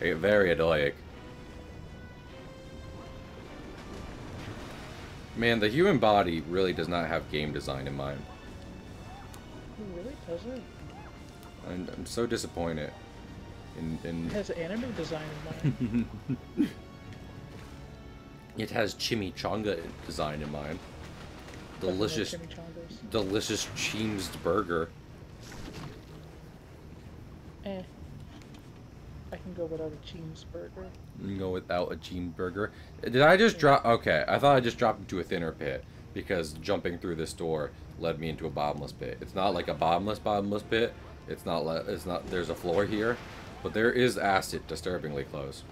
Very annoying. Man, the human body really does not have game design in mind. It really doesn't. I'm so disappointed. It has anime design in mind. It has chimichanga design in mind. Delicious, delicious cheesed burger. I can go without a cheeseburger. You can go without a cheeseburger. Did I just drop? Okay, I thought I just dropped into a thinner pit because jumping through this door led me into a bottomless pit. It's not like a bottomless pit. It's not. There's a floor here, but there is acid disturbingly close.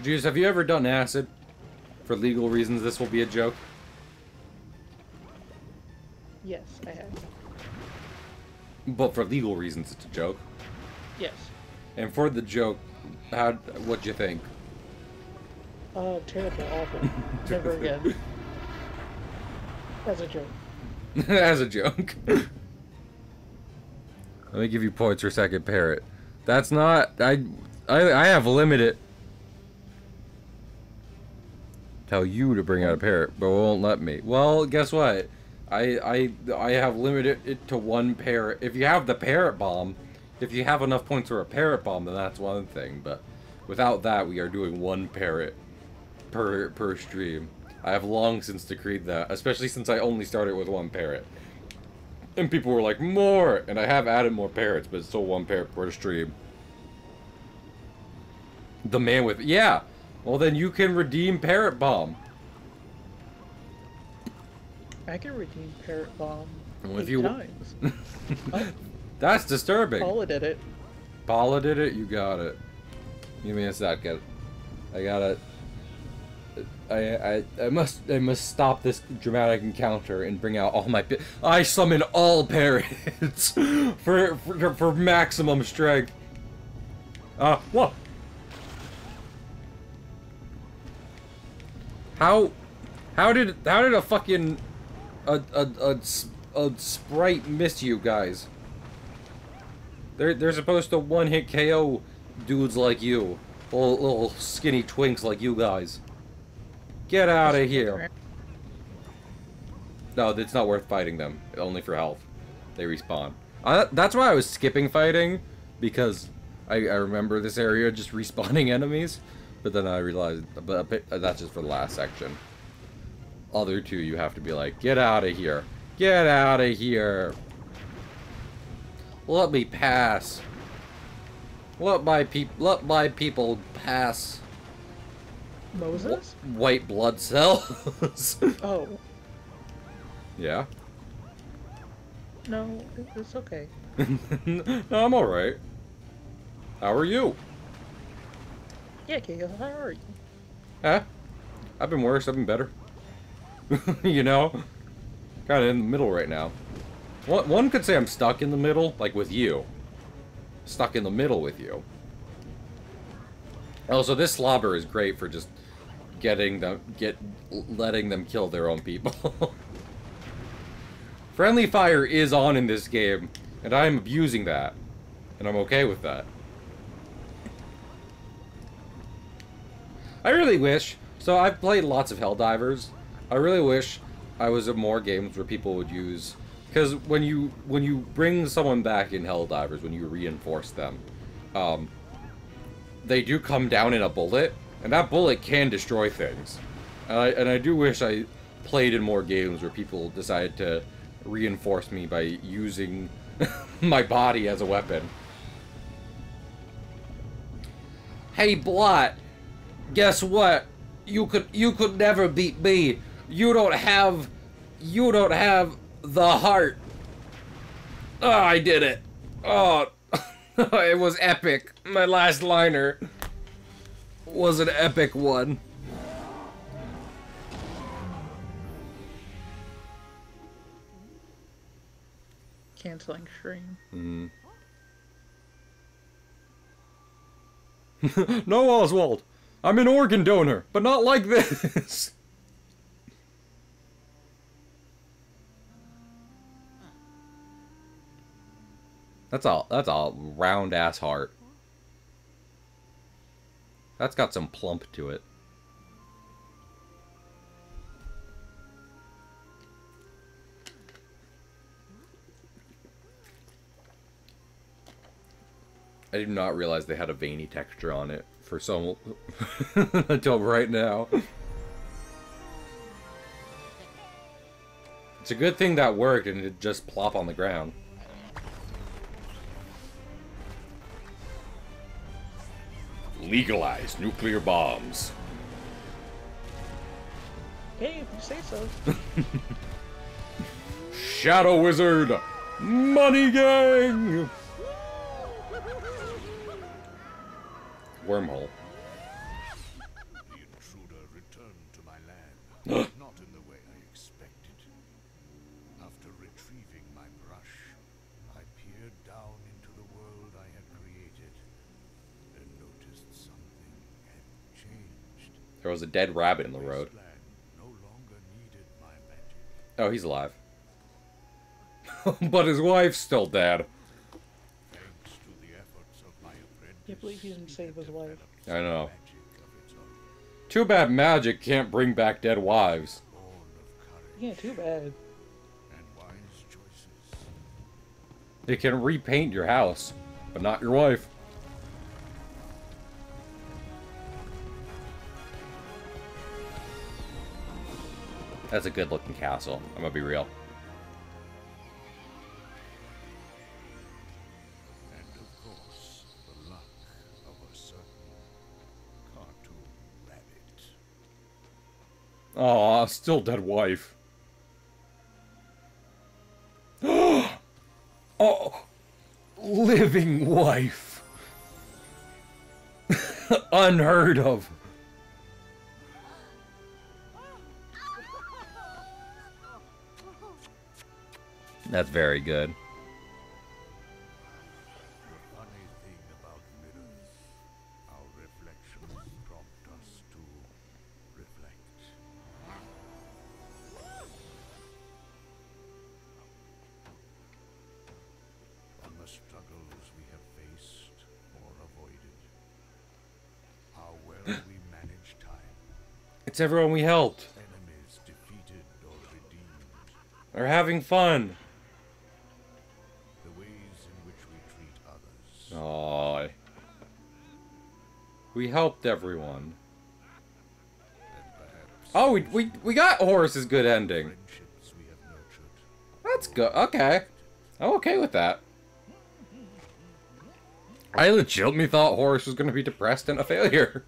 Juice, have you ever done acid? For legal reasons, this will be a joke. Yes, I have. But for legal reasons, it's a joke. Yes. And for the joke, what'd you think? Terrible, awful. Never again. As a joke. As a joke. Let me give you points for second parrot. That's not... I have limited... Tell you to bring out a parrot, but won't let me. Well, guess what? I have limited it to 1 parrot. If you have the parrot bomb, if you have enough points for a parrot bomb, then that's one thing. But without that, we are doing 1 parrot per stream. I have long since decreed that, especially since I only started with 1 parrot. And people were like, more! And I have added more parrots, but it's still 1 parrot per stream. The man with... Yeah! Well, then you can redeem parrot bomb. I can redeem parrot bomb Well, if 8 you... times. Oh, That's disturbing. Paula did it. Paula did it? You got it. Give me a second. I gotta... I must stop this dramatic encounter and bring out all my... I summon all parrots for maximum strength. What? How did a fucking a sprite miss you guys? They're supposed to one-hit KO dudes like you, little skinny twinks like you guys. Get out of here. No, it's not worth fighting them. Only for health. They respawn. That's why I was skipping fighting, because I remember this area just respawning enemies. But then I realized, but that's just for the last section. Other two, you have to be like, get out of here. Get out of here. Let me pass. Let my people pass. Moses? White blood cells. Oh. Yeah? No, it's okay. No, I'm alright. How are you? Yeah, Kale, how are you? Huh? I've been worse, I've been better. You know? Kinda in the middle right now. One could say I'm stuck in the middle, like with you. Stuck in the middle with you. Also, this slobber is great for just letting them kill their own people. Friendly fire is on in this game, and I am abusing that. And I'm okay with that. I really wish... So, I've played lots of Helldivers. I really wish I was in more games where people would use... Because when you bring someone back in Helldivers, when you reinforce them, they do come down in a bullet, and that bullet can destroy things. And I do wish I played in more games where people decided to reinforce me by using my body as a weapon. Hey, Blot! Guess what? You could never beat me. You don't have the heart. Oh, I did it. Oh, it was epic. My last liner was an epic one. Canceling stream. No, Oswald. I'm an organ donor, but not like this. That's a round ass heart. That's got some plump to it. I did not realize they had a veiny texture on it for so until right now. It's a good thing that worked and it just plop on the ground. Legalize nuclear bombs. Hey, if you say so. Shadow Wizard! Money Gang! Wormhole. The intruder returned to my land, not in the way I expected. After retrieving my brush, I peered down into the world I had created and noticed something had changed. There was a dead rabbit in the road. No longer needed my magic. Oh, he's alive. But his wife's still dead. Thanks to the efforts of my apprentice, Can't believe he didn't save his wife. I know. magic of its own, Too bad magic can't bring back dead wives. born of courage Yeah, too bad. and wise choices. It can repaint your house, but not your wife. That's a good looking castle, I'm gonna be real. And of course, the luck of a certain cartoon rabbit. Aw, still dead wife. Oh, living wife. Unheard of. That's very good. The funny thing about mirrors, our reflections prompt us to reflect. On the struggles we have faced or avoided, how well we manage time, It's everyone we helped. enemies defeated or redeemed, They're having fun. the ways in which we treat others. Aww. We helped everyone. And perhaps Oh, we got Horace's good ending. friendships we have nurtured. That's good. Okay. I'm okay with that. I legitimately thought Horace was going to be depressed and a failure.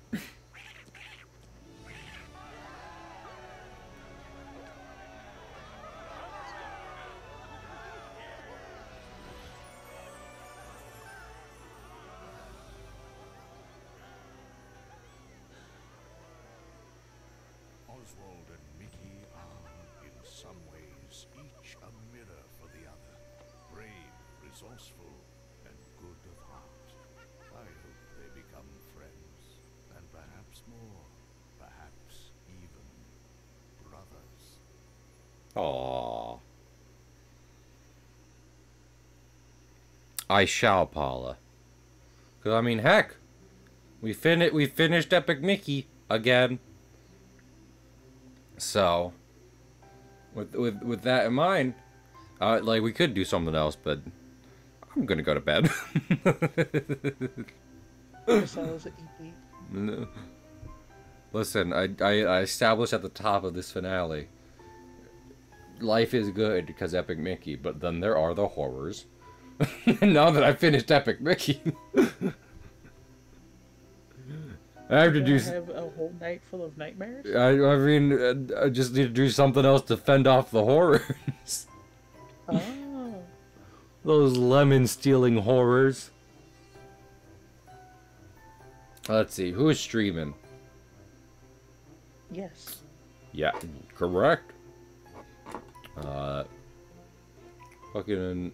Oswald and Mickey are, in some ways, each a mirror for the other. Brave, resourceful, and good of heart. I hope they become friends, and perhaps more, perhaps even brothers. Aww. I shall, Paula. Cause I mean, heck, we finished Epic Mickey again. So, with that in mind, like we could do something else, but I'm gonna go to bed. Marcella's at EP. No. Listen, I established at the top of this finale. Life is good because Epic Mickey, but then there are the horrors. Now that I finished Epic Mickey, I have to do. Have a whole night full of nightmares. I mean, I just need to do something else to fend off the horrors. Oh. Those lemon stealing horrors. Let's see, who is streaming? Yes. Yeah, correct. Fucking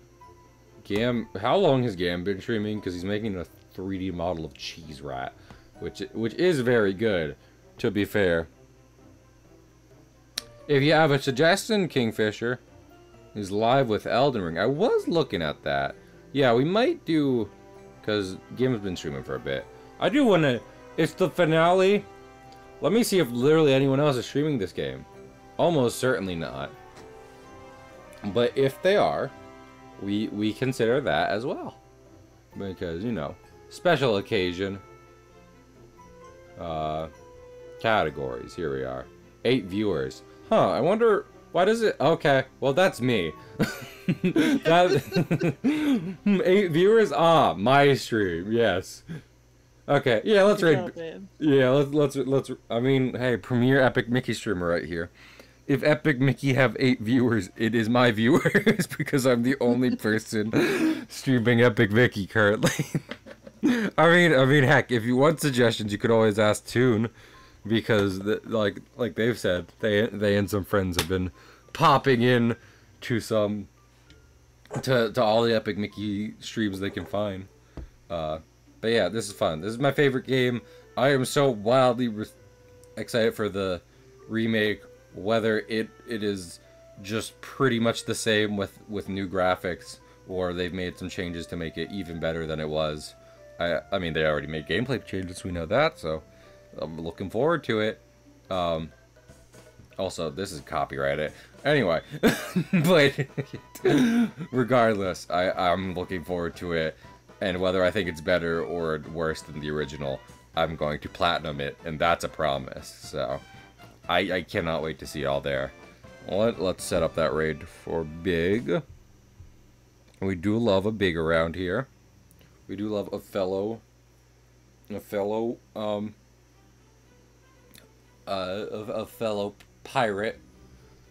Gam. How long has Gam been streaming? Because he's making a 3D model of Cheese Rat, which is very good, to be fair. If you have a suggestion, Kingfisher is live with Elden Ring. I was looking at that. Yeah, we might do, because Gam's been streaming for a bit. I do want to. It's the finale. Let me see if literally anyone else is streaming this game. Almost certainly not. But if they are, we consider that as well. Because, you know, special occasion. Categories. Here we are. 8 viewers. Huh, I wonder, why does it... Okay, well, that's me. That... 8 viewers? Ah, my stream, yes. Okay, yeah, let's Good raid... job, Yeah, let's... I mean, hey, premier Epic Mickey streamer right here. If Epic Mickey have 8 viewers, it is my viewers, because I'm the only person streaming Epic Mickey currently. I mean, heck, if you want suggestions, you could always ask Toon, because like they've said, they and some friends have been popping in to some to all the Epic Mickey streams they can find. But yeah, this is fun. This is my favorite game. I am so wildly excited for the remake, whether it is just pretty much the same with new graphics, or they've made some changes to make it even better than it was. I mean, they already made gameplay changes, we know that, so I'm looking forward to it. Also, this is copyrighted. Anyway, but regardless, I'm looking forward to it, and whether I think it's better or worse than the original, I'm going to platinum it, and that's a promise. So, I cannot wait to see y'all there. Let's set up that raid for big. We do love a big around here. We do love a fellow pirate.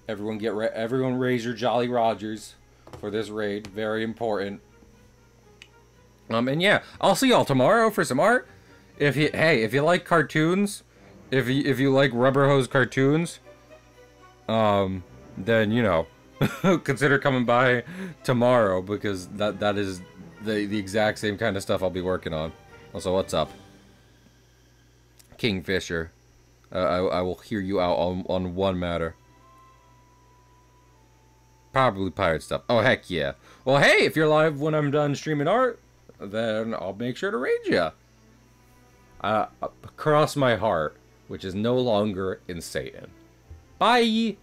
Everyone raise your Jolly Rogers. for this raid. Very important. And yeah, I'll see y'all tomorrow for some art. If you like cartoons, if you like Rubber Hose cartoons, then you know, consider coming by tomorrow because that is the exact same kind of stuff I'll be working on. Also, what's up, Kingfisher? I will hear you out on one matter. Probably pirate stuff. Oh heck yeah. Well, hey, if you're live when I'm done streaming art, then I'll make sure to raid you. Cross my heart, which is no longer in Satan. Bye!